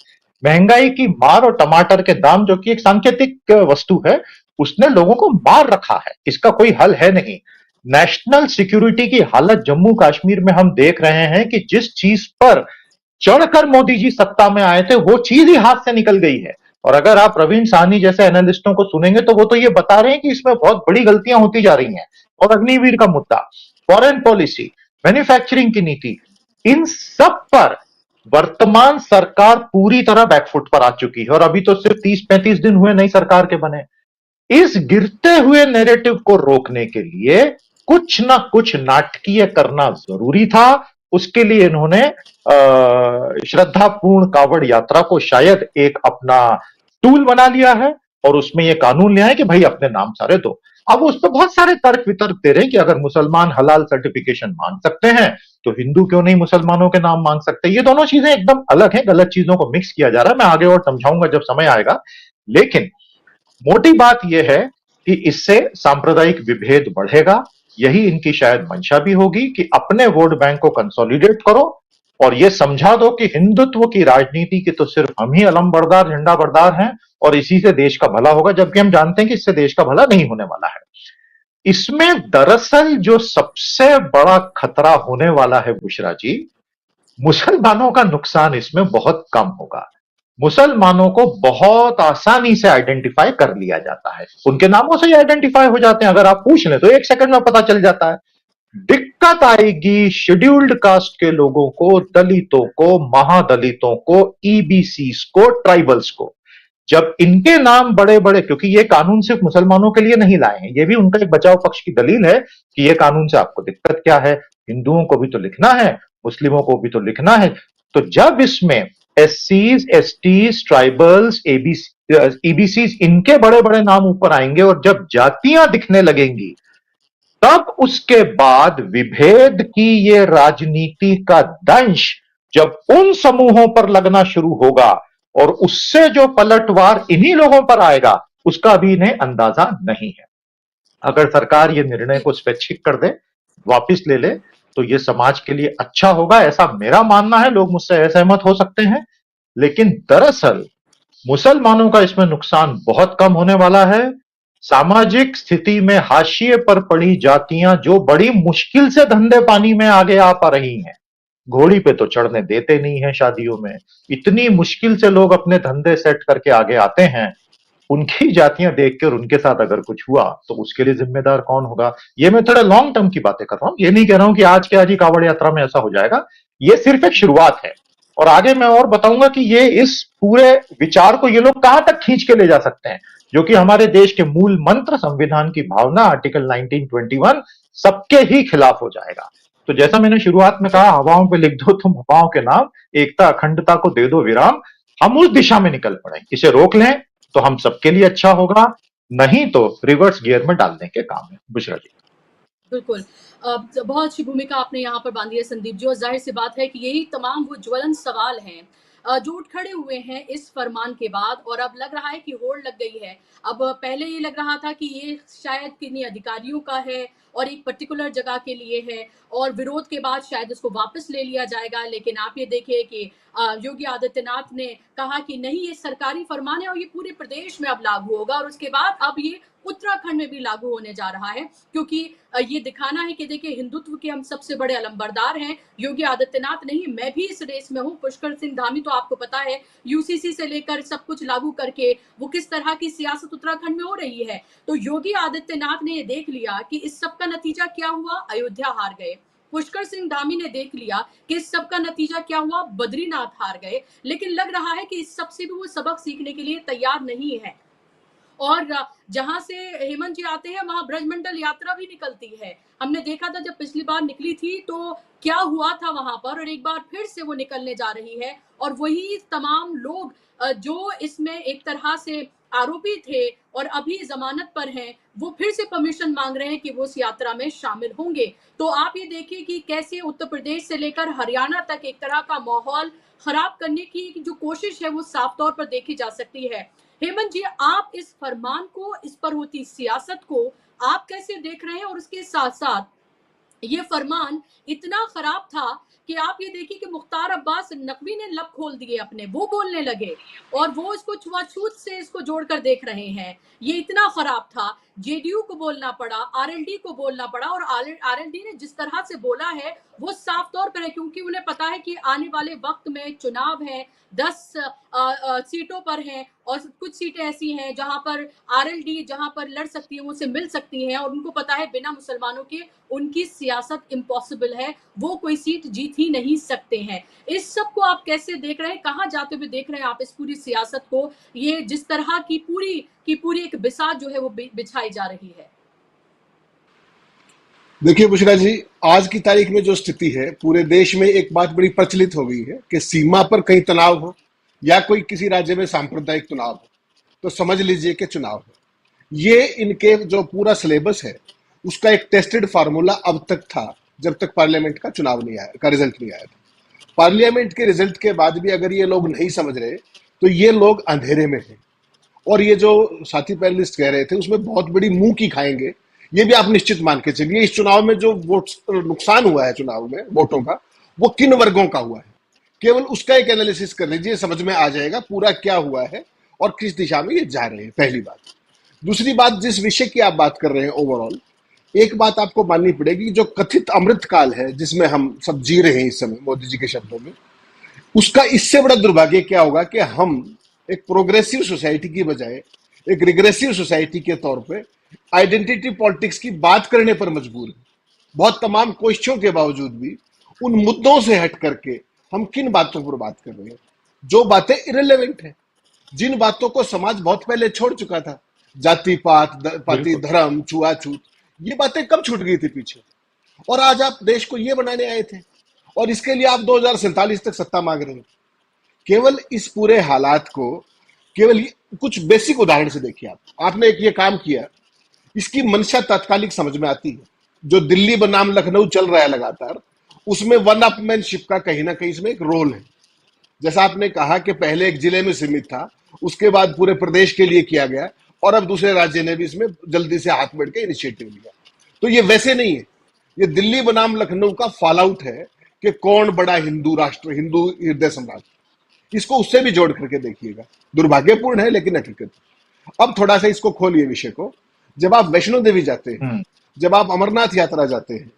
महंगाई की मार और टमाटर के दाम जो कि एक सांकेतिक वस्तु है, उसने लोगों को मार रखा है, इसका कोई हल है नहीं। नेशनल सिक्योरिटी की हालत जम्मू कश्मीर में हम देख रहे हैं कि जिस चीज पर चढ़कर मोदी जी सत्ता में आए थे वो चीज ही हाथ से निकल गई है। और अगर आप प्रवीण साहनी जैसे एनालिस्टों को सुनेंगे तो वो तो ये बता रहे हैं कि इसमें बहुत बड़ी गलतियां होती जा रही हैं। और अग्निवीर का मुद्दा, फॉरेन पॉलिसी, मैन्युफैक्चरिंग की नीति, इन सब पर वर्तमान सरकार पूरी तरह बैकफुट पर आ चुकी है। और अभी तो सिर्फ 30-35 दिन हुए नई सरकार के बने। इस गिरते हुए नैरेटिव को रोकने के लिए कुछ ना कुछ नाटकीय करना जरूरी था। उसके लिए इन्होंने श्रद्धापूर्ण कावड़ यात्रा को शायद एक अपना टूल बना लिया है और उसमें यह कानून लिया है कि भाई अपने नाम सारे दो। अब उस पर बहुत सारे तर्क वितर्क दे रहे हैं कि अगर मुसलमान हलाल सर्टिफिकेशन मांग सकते हैं तो हिंदू क्यों नहीं मुसलमानों के नाम मांग सकते। ये दोनों चीजें एकदम अलग हैं, गलत चीजों को मिक्स किया जा रहा है। मैं आगे और समझाऊंगा जब समय आएगा। लेकिन मोटी बात यह है कि इससे सांप्रदायिक विभेद बढ़ेगा। यही इनकी शायद मंशा भी होगी कि अपने वोट बैंक को कंसोलिडेट करो और यह समझा दो कि हिंदुत्व की राजनीति के तो सिर्फ हम ही अलमबरदार झंडा बरदार हैं और इसी से देश का भला होगा, जबकि हम जानते हैं कि इससे देश का भला नहीं होने वाला है। इसमें दरअसल जो सबसे बड़ा खतरा होने वाला है बुशरा जी, मुसलमानों का नुकसान इसमें बहुत कम होगा। मुसलमानों को बहुत आसानी से आइडेंटिफाई कर लिया जाता है, उनके नामों से ही आइडेंटिफाई हो जाते हैं। अगर आप पूछ लें तो एक सेकंड में पता चल जाता है। दिक्कत आएगी शेड्यूल्ड कास्ट के लोगों को, दलितों को, महादलितों को, ईबीसीज को, ट्राइबल्स को। जब इनके नाम बड़े बड़े, क्योंकि ये कानून सिर्फ मुसलमानों के लिए नहीं लाए हैं, ये भी उनका एक बचाव पक्ष की दलील है कि ये कानून से आपको दिक्कत क्या है, हिंदुओं को भी तो लिखना है, मुस्लिमों को भी तो लिखना है। तो जब इसमें एससीज, एसटीज, ट्राइबल्स, ईबीसीज, इनके बड़े बड़े नाम ऊपर आएंगे और जब जातियां दिखने लगेंगी, तब उसके बाद विभेद की ये राजनीति का दंश जब उन समूहों पर लगना शुरू होगा और उससे जो पलटवार इन्हीं लोगों पर आएगा, उसका अभी इन्हें अंदाजा नहीं है। अगर सरकार ये निर्णय को स्वैच्छिक कर दे, वापिस ले ले, तो ये समाज के लिए अच्छा होगा, ऐसा मेरा मानना है। लोग मुझसे असहमत हो सकते हैं, लेकिन दरअसल मुसलमानों का इसमें नुकसान बहुत कम होने वाला है। सामाजिक स्थिति में हाशिए पर पड़ी जातियां जो बड़ी मुश्किल से धंधे पानी में आगे आ पा रही हैं, घोड़ी पे तो चढ़ने देते नहीं है शादियों में, इतनी मुश्किल से लोग अपने धंधे सेट करके आगे आते हैं, उनकी जातियां देखकर उनके साथ अगर कुछ हुआ तो उसके लिए जिम्मेदार कौन होगा। ये मैं थोड़ा लॉन्ग टर्म की बातें कर रहा हूं, ये नहीं कह रहा हूं कि आज के आज ही कांवड़ यात्रा में ऐसा हो जाएगा। ये सिर्फ एक शुरुआत है और आगे मैं और बताऊंगा कि ये इस पूरे विचार को ये लोग कहां तक खींच के ले जा सकते हैं, जो कि हमारे देश के मूल मंत्र, संविधान की भावना, आर्टिकल 1921 सबके ही खिलाफ हो जाएगा। तो जैसा मैंने शुरुआत में कहा, हवाओं पे लिख दो तुम हवाओं के नाम, एकता अखंडता को दे दो विराम। हम उस दिशा में निकल पड़े, इसे रोक लें तो हम सबके लिए अच्छा होगा, नहीं तो रिवर्स गियर में डालने के काम है। बुशरा जी। बिल्कुल, बहुत अच्छी भूमिका आपने यहाँ पर बांधी है संदीप जी, और जाहिर सी बात है कि यही तमाम वो ज्वलंत सवाल हैं जो उठ खड़े हुए हैं इस फरमान के बाद, और अब लग रहा है कि होड़ लग गई है। अब पहले ये लग रहा था कि ये शायद किन्हीं अधिकारियों का है और एक पर्टिकुलर जगह के लिए है, और विरोध के बाद शायद इसको वापस ले लिया जाएगा। लेकिन आप ये देखिए कि योगी आदित्यनाथ ने कहा कि नहीं, ये सरकारी फरमान है और ये पूरे प्रदेश में अब लागू होगा, और उसके बाद अब ये उत्तराखंड में भी लागू होने जा रहा है, क्योंकि ये दिखाना है कि देखिए हिंदुत्व के हम सबसे बड़े अलंबरदार हैं। योगी आदित्यनाथ नहीं, मैं भी इस रेस में हूँ। पुष्कर सिंह धामी तो आपको पता है यूसीसी से लेकर सब कुछ लागू करके वो किस तरह की सियासत उत्तराखंड में हो रही है। तो योगी आदित्यनाथ ने ये देख लिया कि इस सब का नतीजा क्या हुआ, अयोध्या हार गए। पुष्कर सिंह धामी ने देख लिया कि इस सब का नतीजा क्या हुआ, बद्रीनाथ हार गए। लेकिन लग रहा है कि इस सब से भी वो सबक सीखने के लिए तैयार नहीं है, और जहां से हेमंत जी आते हैं वहां ब्रजमंडल यात्रा भी निकलती है। हमने देखा था जब पिछली बार निकली थी तो क्या हुआ था वहां पर, और एक बार फिर से वो निकलने जा रही है, और वही तमाम लोग जो इसमें एक तरह से आरोपी थे और अभी जमानत पर हैं, वो फिर से परमिशन मांग रहे हैं कि वो उस यात्रा में शामिल होंगे। तो आप ये देखिए कि कैसे उत्तर प्रदेश से लेकर हरियाणा तक एक तरह का माहौल खराब करने की जो कोशिश है वो साफ तौर पर देखी जा सकती है। हेमंत जी, आप इस फरमान को, इस पर होती सियासत को आप कैसे देख रहे हैं, और उसके साथ साथ ये फरमान इतना खराब था कि आप ये देखिए कि मुख्तार अब्बास नकवी ने लब खोल दिए अपने, वो बोलने लगे और वो इसको छुआछूत से इसको जोड़कर देख रहे हैं। ये इतना खराब था, जेडीयू को बोलना पड़ा, आरएलडी को बोलना पड़ा, और आरएलडी ने जिस तरह से बोला है वो साफ तौर पर है, क्योंकि उन्हें पता है कि आने वाले वक्त में चुनाव है, 10 सीटों पर हैं, और कुछ सीटें ऐसी हैं जहां पर आरएलडी जहां पर लड़ सकती है, वो उसे मिल सकती हैं, और उनको पता है बिना मुसलमानों के उनकी सियासत इम्पॉसिबल है, वो कोई सीट जीत ही नहीं सकते हैं। इस सब को आप कैसे देख रहे हैं, कहाँ जाते हुए देख रहे हैं आप इस पूरी सियासत को, ये जिस तरह की पूरी एक बिसात जो है वो बिछाई जा रही है? देखिए बुशरा जी, आज की तारीख में जो स्थिति है, पूरे देश में एक बात बड़ी प्रचलित हो गई है कि सीमा पर कहीं तनाव हो या कोई किसी राज्य में सांप्रदायिक तनाव हो तो समझ लीजिए कि चुनाव है। ये इनके जो पूरा सिलेबस है उसका एक टेस्टेड फार्मूला अब तक था, जब तक पार्लियामेंट का चुनाव नहीं आया, का रिजल्ट नहीं आया था। पार्लियामेंट के रिजल्ट के बाद भी अगर ये लोग नहीं समझ रहे तो ये लोग अंधेरे में हैं। और ये जो साथी पैनलिस्ट कह रहे थे उसमें बहुत बड़ी मुंह की खाएंगे, ये भी आप निश्चित मान के चलिए। इस चुनाव में जो वोट नुकसान हुआ है चुनाव में वोटों का, वो किन वर्गों का हुआ है, केवल उसका एक एनालिसिस कर लीजिए, समझ में आ जाएगा पूरा क्या हुआ है और किस दिशा में ये जा रहे हैं। पहली बात। दूसरी बात, जिस विषय की आप बात कर रहे हैं ओवरऑल, एक बात आपको माननी पड़ेगी, जो कथित अमृतकाल है जिसमें हम सब जी रहे हैं इस समय मोदी जी के शब्दों में, उसका इससे बड़ा दुर्भाग्य क्या होगा कि हम एक प्रोग्रेसिव सोसाइटी की बजाय एक रिग्रेसिव सोसाइटी के तौर पे आइडेंटिटी पॉलिटिक्स की बात करने पर मजबूर हैं। बहुत तमाम कोशिशों के बावजूद भी उन मुद्दों से हट करके हम किन बातों पर बात कर रहे हैं, जो बातें इरेलेवेंट हैं, जिन बातों को समाज बहुत पहले छोड़ चुका था, जाति पात पाति धर्म छुआछूत, ये बातें कब छूट गई थी पीछे, और आज आप देश को ये बनाने आए थे और इसके लिए आप 2047 तक सत्ता मांग रहे हैं। केवल इस पूरे हालात को केवल कुछ बेसिक उदाहरण से देखिए। आपने एक ये काम किया, इसकी मंशा तात्कालिक समझ में आती है। जो दिल्ली बनाम लखनऊ चल रहा है लगातार, उसमें वन अपमैनशिप का कहीं ना कहीं इसमें एक रोल है। जैसा आपने कहा कि पहले एक जिले में सीमित था, उसके बाद पूरे प्रदेश के लिए किया गया और अब दूसरे राज्य ने भी इसमें जल्दी से हाथ बढ़ के इनिशिएटिव लिया। तो ये वैसे नहीं है, ये दिल्ली बनाम लखनऊ का फॉल आउट है कि कौन बड़ा हिंदू राष्ट्र, हिंदू हृदय सम्राट। इसको उससे भी जोड़ करके देखिएगा। दुर्भाग्यपूर्ण है लेकिन हकीकत। अब थोड़ा सा इसको खोलिए विषय को। जब आप वैष्णो देवी जाते हैं, जब आप अमरनाथ यात्रा जाते हैं,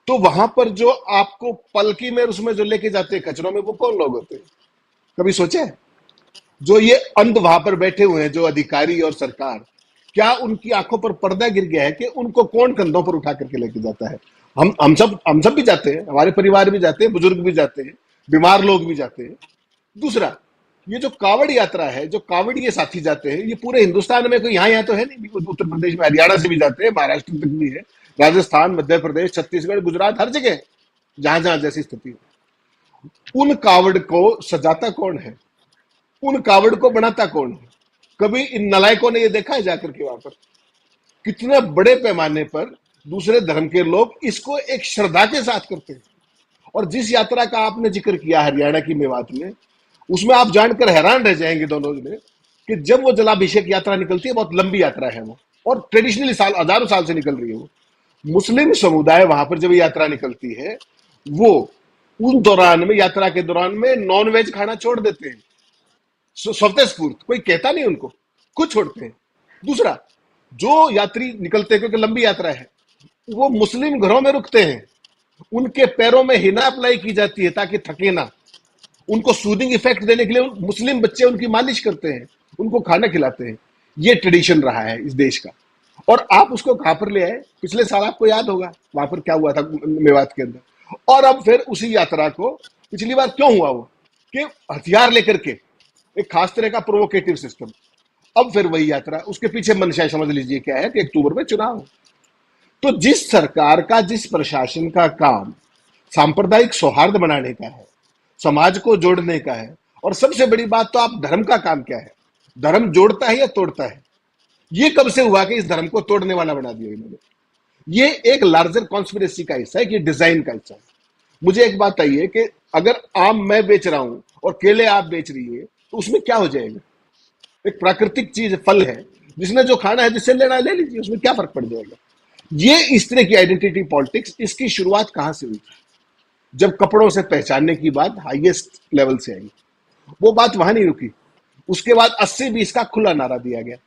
तो वहां पर जो आपको पलकी में उसमें जो लेके जाते हैं कचरों में, वो कौन लोग होते हैं? कभी सोचे है? जो ये अंध वहां पर बैठे हुए हैं, जो अधिकारी और सरकार, क्या उनकी आंखों पर पर्दा गिर गया है कि उनको कौन कंधों पर उठा करके लेके जाता है? हम सब भी जाते हैं, हमारे परिवार भी जाते हैं, बुजुर्ग भी जाते हैं, बीमार लोग भी जाते हैं। दूसरा, ये जो कावड़ यात्रा है, जो कावड़ ये साथी जाते हैं, ये पूरे हिंदुस्तान में कोई यहाँ तो है नहीं, उत्तर प्रदेश में, हरियाणा से भी जाते हैं, महाराष्ट्र तक भी है, राजस्थान, मध्य प्रदेश, छत्तीसगढ़, गुजरात, हर जगह जहां जहां जैसी स्थिति हो। उन कावड़ को सजाता कौन है? उन कावड़ को बनाता कौन है? कभी इन नलायकों ने ये देखा है जाकर के वहां पर कितने बड़े पैमाने पर दूसरे धर्म के लोग इसको एक श्रद्धा के साथ करते हैं? और जिस यात्रा का आपने जिक्र किया हरियाणा की मेवात में, उसमें आप जानकर हैरान रह जाएंगे दोनों ने कि जब वो जलाभिषेक यात्रा निकलती है, बहुत लंबी यात्रा है वो, और ट्रेडिशनली हजारों साल से निकल रही है वो। मुस्लिम समुदाय वहां पर जब यात्रा निकलती है, वो उन दौरान में, यात्रा के दौरान में, नॉन वेज खाना छोड़ देते हैं स्वतःस्फूर्त, कोई कहता नहीं उनको, खुद छोड़ते हैं। दूसरा, जो यात्री निकलते हैं, क्योंकि लंबी यात्रा है, वो मुस्लिम घरों में रुकते हैं, उनके पैरों में हिना अप्लाई की जाती है ताकि थके ना। उनको सूदिंग इफेक्ट देने के लिए मुस्लिम बच्चे उनकी मालिश करते हैं, उनको खाना खिलाते हैं। ये ट्रेडिशन रहा है इस देश का। और आप उसको कहां पर ले आए? पिछले साल आपको याद होगा वहां पर क्या हुआ था मेवात के अंदर। और अब फिर उसी यात्रा को, पिछली बार क्यों हुआ वो कि हथियार लेकर के, एक खास तरह का प्रोवोकेटिव सिस्टम। अब फिर वही यात्रा, उसके पीछे मंशा समझ लीजिए क्या है कि अक्टूबर में चुनाव। तो जिस सरकार का, जिस प्रशासन का काम सांप्रदायिक सौहार्द बनाने का है, समाज को जोड़ने का है, और सबसे बड़ी बात तो आप धर्म का काम क्या है? धर्म जोड़ता है या तोड़ता है? ये कब से हुआ कि इस धर्म को तोड़ने वाला बना दिया इन्होंने? ये एक लार्जर कॉन्स्पिरेसी का हिस्सा है कि डिजाइन का हिस्सा है। मुझे एक बात आई है कि अगर आम मैं बेच रहा हूं और केले आप बेच रही है, तो उसमें क्या हो जाएगा? एक प्राकृतिक चीज, फल है, जिसने जो खाना है, जिससे लेना ले लीजिए, उसमें क्या फर्क पड़ जाएगा? ये इस तरह की आइडेंटिटी पॉलिटिक्स, इसकी शुरुआत कहां से हुई? जब कपड़ों से पहचानने की बात हाईएस्ट लेवल से आई, वो बात वहां नहीं रुकी। उसके बाद 80-20 का खुला नारा दिया गया,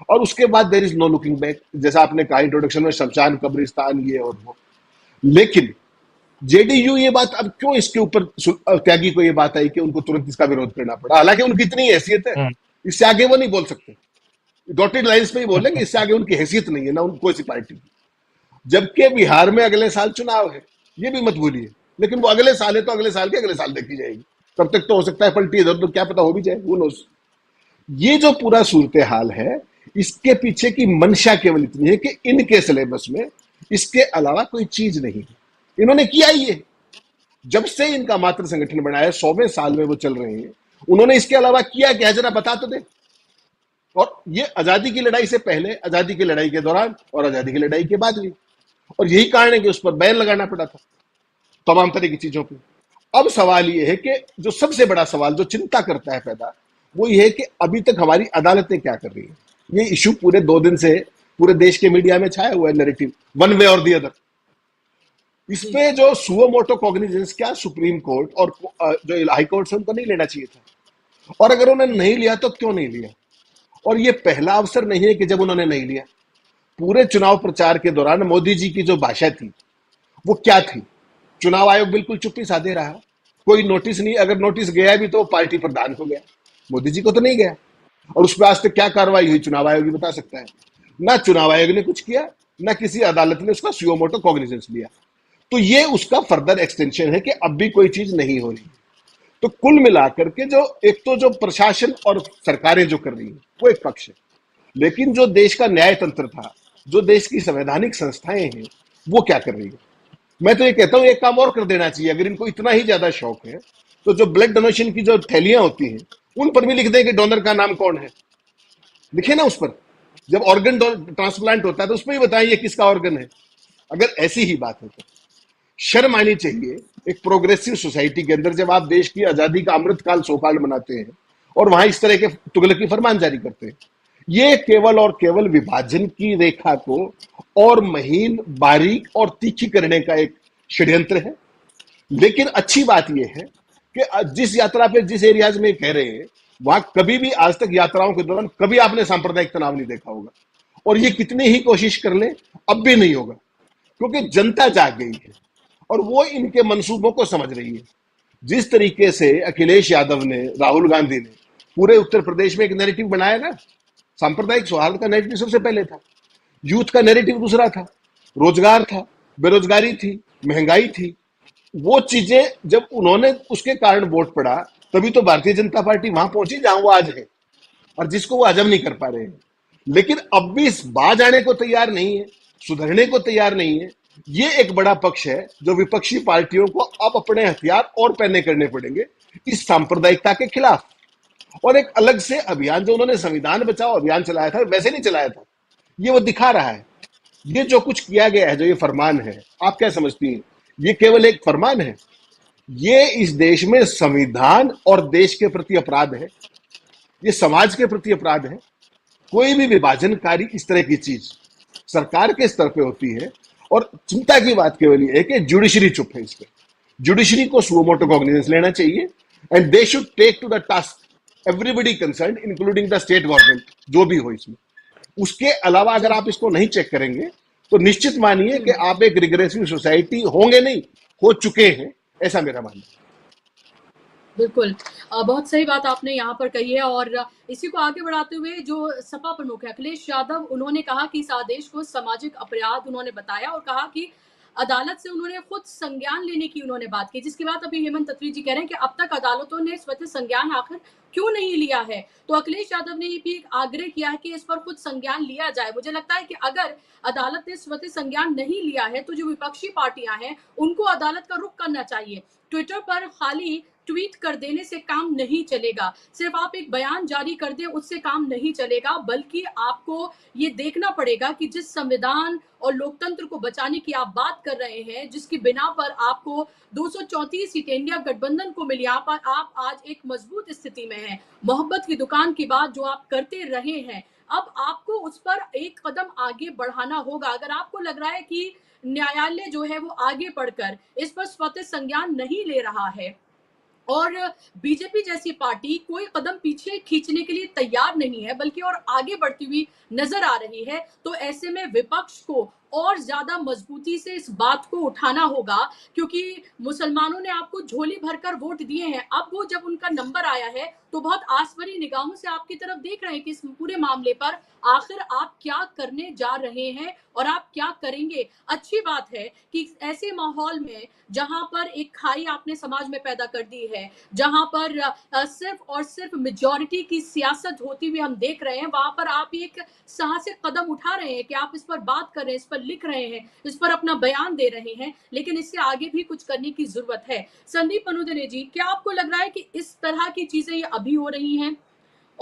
और उसके बाद there is no looking back. जैसा आपने कहा इंट्रोडक्शन में, शमशान, कब्रिस्तान, ये और वो। लेकिन जेडीयू, ये बात अब क्यों इसके ऊपर त्यागी को ये बात आई कि उनको तुरंत इसका विरोध करना पड़ा? हालांकि उनकी इतनी हैसियत है, इससे आगे वो नहीं बोल सकते, डॉटेड लाइन्स पे ही बोलेंगे, इससे आगे उनकी हैसियत नहीं है ना उनको कोई सी पार्टी। जबकि बिहार में अगले साल चुनाव है, ये भी मत भूलिए। लेकिन वो अगले साल है तो अगले साल के अगले साल देखी जाएगी, तब तक तो हो सकता है पलटी इधर, तो क्या पता हो भी जाए, वो नोस। ये जो पूरा सूरत हाल है, इसके पीछे की मंशा केवल इतनी है कि इनके सिलेबस में इसके अलावा कोई चीज नहीं है। इन्होंने किया ये, जब से इनका मातृ संगठन बनाया, 100वें साल में वो चल रहे हैं, उन्होंने इसके अलावा किया क्या? जरा बता तो दे। और ये आजादी की लड़ाई से पहले, आजादी की लड़ाई के दौरान और आजादी की लड़ाई के बाद भी। और यही कारण है कि उस पर बैन लगाना पड़ा था तमाम तरह की चीजों पे। अब सवाल ये है कि जो सबसे बड़ा सवाल जो चिंता करता है पैदा, वो ये है कि अभी तक हमारी अदालतें क्या कर रही है। ये इशू पूरे 2 दिन से पूरे देश के मीडिया में छाया हुआ है, नैरेटिव वन वे और दी अदर। इस पे जो सुओ मोटो कॉग्निजेंस क्या सुप्रीम कोर्ट और जो हाई कोर्ट से उनको नहीं लेना चाहिए था, और अगर उन्होंने नहीं लिया तो क्यों नहीं लिया। और ये पहला अवसर नहीं है कि जब उन्होंने नहीं लिया। पूरे चुनाव प्रचार के दौरान मोदी जी की जो भाषा थी वो क्या थी? चुनाव आयोग बिल्कुल चुप्पी साधे रहा, कोई नोटिस नहीं, अगर नोटिस गया भी तो पार्टी प्रधान को गया, मोदी जी को तो नहीं गया। और उस पर आज तक क्या कार्रवाई हुई चुनाव आयोग ही बता सकता है। ना चुनाव आयोग ने कुछ किया, ना किसी अदालत ने उसका सुओ मोटो कॉग्निजेंस लिया। तो ये उसका फर्दर एक्सटेंशन है कि अब भी कोई चीज नहीं हो रही। तो कुल मिलाकर के जो एक तो जो प्रशासन और सरकारें जो कर रही है वो एक पक्ष है, लेकिन जो देश का न्याय तंत्र था, जो देश की संवैधानिक संस्थाएं हैं, वो क्या कर रही है। मैं तो ये कहता हूं एक काम और कर देना चाहिए, अगर इनको इतना ही ज्यादा शौक है तो जो ब्लड डोनेशन की जो थैलियां होती हैं उन पर भी लिख दें कि डोनर का नाम कौन है, लिखे ना उस पर। जब ऑर्गन ट्रांसप्लांट होता है तो उसमें ही बताएं ये किसका ऑर्गन है। अगर ऐसी ही बात है तो शर्म आनी चाहिए एक प्रोग्रेसिव सोसाइटी के अंदर, जब आप देश की आजादी का अमृतकाल सोकाल मनाते हैं और वहां इस तरह के तुगलकी फरमान जारी करते हैं। ये केवल और केवल विभाजन की रेखा को और महीन, बारीक और तीखी करने का एक षड्यंत्र है। लेकिन अच्छी बात यह है कि जिस यात्रा पे जिस एरियाज में कह रहे हैं वहां कभी भी आज तक यात्राओं के दौरान कभी आपने सांप्रदायिक तनाव नहीं देखा होगा, और ये कितनी ही कोशिश कर ले अब भी नहीं होगा, क्योंकि जनता जाग गई है और वो इनके मंसूबों को समझ रही है। जिस तरीके से अखिलेश यादव ने, राहुल गांधी ने पूरे उत्तर प्रदेश में एक नैरेटिव बनाया ना, सांप्रदायिक सौहार्द का नैरेटिव सबसे पहले था, यूथ का नैरेटिव दूसरा था, रोजगार था, बेरोजगारी थी, महंगाई थी। वो चीजें जब उन्होंने उसके कारण वोट पड़ा, तभी तो भारतीय जनता पार्टी वहां पहुंची जहां वो आज है, और जिसको वो हजम नहीं कर पा रहे हैं। लेकिन अब भी इस बाज आने को तैयार नहीं है, सुधरने को तैयार नहीं है। ये एक बड़ा पक्ष है जो विपक्षी पार्टियों को अब अपने हथियार और पहने करने पड़ेंगे इस सांप्रदायिकता के खिलाफ। और एक अलग से अभियान जो उन्होंने संविधान बचाओ अभियान चलाया था, वैसे नहीं चलाया था, ये वो दिखा रहा है। ये जो कुछ किया गया है, जो ये फरमान है, आप क्या समझती हैं? ये केवल एक फरमान है? ये इस देश में संविधान और देश के प्रति अपराध है, ये समाज के प्रति अपराध है। कोई भी विभाजनकारी इस तरह की चीज सरकार के स्तर पे होती है। और चिंता की बात केवल ये है कि जुडिशरी चुप है इस पे। जुडिशरी को सुओ मोटो कॉग्निजेंस लेना चाहिए and they should take to the task everybody concerned including the state government, जो भी हो इसमें। उसके अलावा अगर आप इसको नहीं चेक करेंगे तो निश्चित मानिए कि आप एक रिग्रेसिव सोसाइटी होंगे नहीं, हो चुके हैं, ऐसा मेरा मानना है। बिल्कुल, बहुत सही बात आपने यहाँ पर कही है। और इसी को आगे बढ़ाते हुए जो सपा प्रमुख है अखिलेश यादव, उन्होंने कहा कि इस आदेश को सामाजिक अपराध उन्होंने बताया और कहा कि अदालत से उन्होंने खुद संज्ञान लेने की उन्होंने बात की, जिसकी बात अभी हेमंत तत्वी जी कह रहे हैं कि अब तक अदालतों ने स्वतः संज्ञान आखिर क्यों नहीं लिया है। तो अखिलेश यादव ने ये भी आग्रह किया है कि इस पर खुद संज्ञान लिया जाए। मुझे लगता है कि अगर अदालत ने स्वतः संज्ञान नहीं लिया है तो जो विपक्षी पार्टियां हैं उनको अदालत का रुख करना चाहिए। ट्विटर पर खाली ट्वीट कर देने से काम नहीं चलेगा, सिर्फ आप एक बयान जारी कर दें उससे काम नहीं चलेगा, बल्कि आपको ये देखना पड़ेगा कि जिस संविधान और लोकतंत्र को बचाने की आप बात कर रहे हैं, जिसकी बिना पर आपको 234 सीटें इंडिया गठबंधन को मिली, आप आज एक मजबूत स्थिति में हैं। मोहब्बत की दुकान की बात जो आप करते रहे हैं, अब आपको उस पर एक कदम आगे बढ़ाना होगा। अगर आपको लग रहा है कि न्यायालय जो है वो आगे बढ़कर इस पर स्वतः संज्ञान नहीं ले रहा है और बीजेपी जैसी पार्टी कोई कदम पीछे खींचने के लिए तैयार नहीं है बल्कि और आगे बढ़ती हुई नजर आ रही है, तो ऐसे में विपक्ष को और ज्यादा मजबूती से इस बात को उठाना होगा, क्योंकि मुसलमानों ने आपको झोली भरकर वोट दिए हैं। अब वो जब उनका नंबर आया है तो बहुत आसवरी निगाहों से आपकी तरफ देख रहे हैं कि इस पूरे मामले पर आखिर आप क्या करने जा रहे हैं और आप क्या करेंगे। अच्छी बात है कि ऐसे माहौल में जहां पर एक खाई आपने समाज में पैदा कर दी है, जहां पर सिर्फ और सिर्फ मेजॉरिटी की सियासत होती हुई हम देख रहे हैं, वहां पर आप एक साहसिक कदम उठा रहे हैं कि आप इस पर बात कर रहे हैं, इस पर लिख रहे हैं, इस पर अपना बयान दे रहे हैं, लेकिन इससे आगे भी कुछ करने की जरूरत है। संदीप अनुदने जी, क्या आपको लग रहा है कि इस तरह की चीजें ये अभी हो रही हैं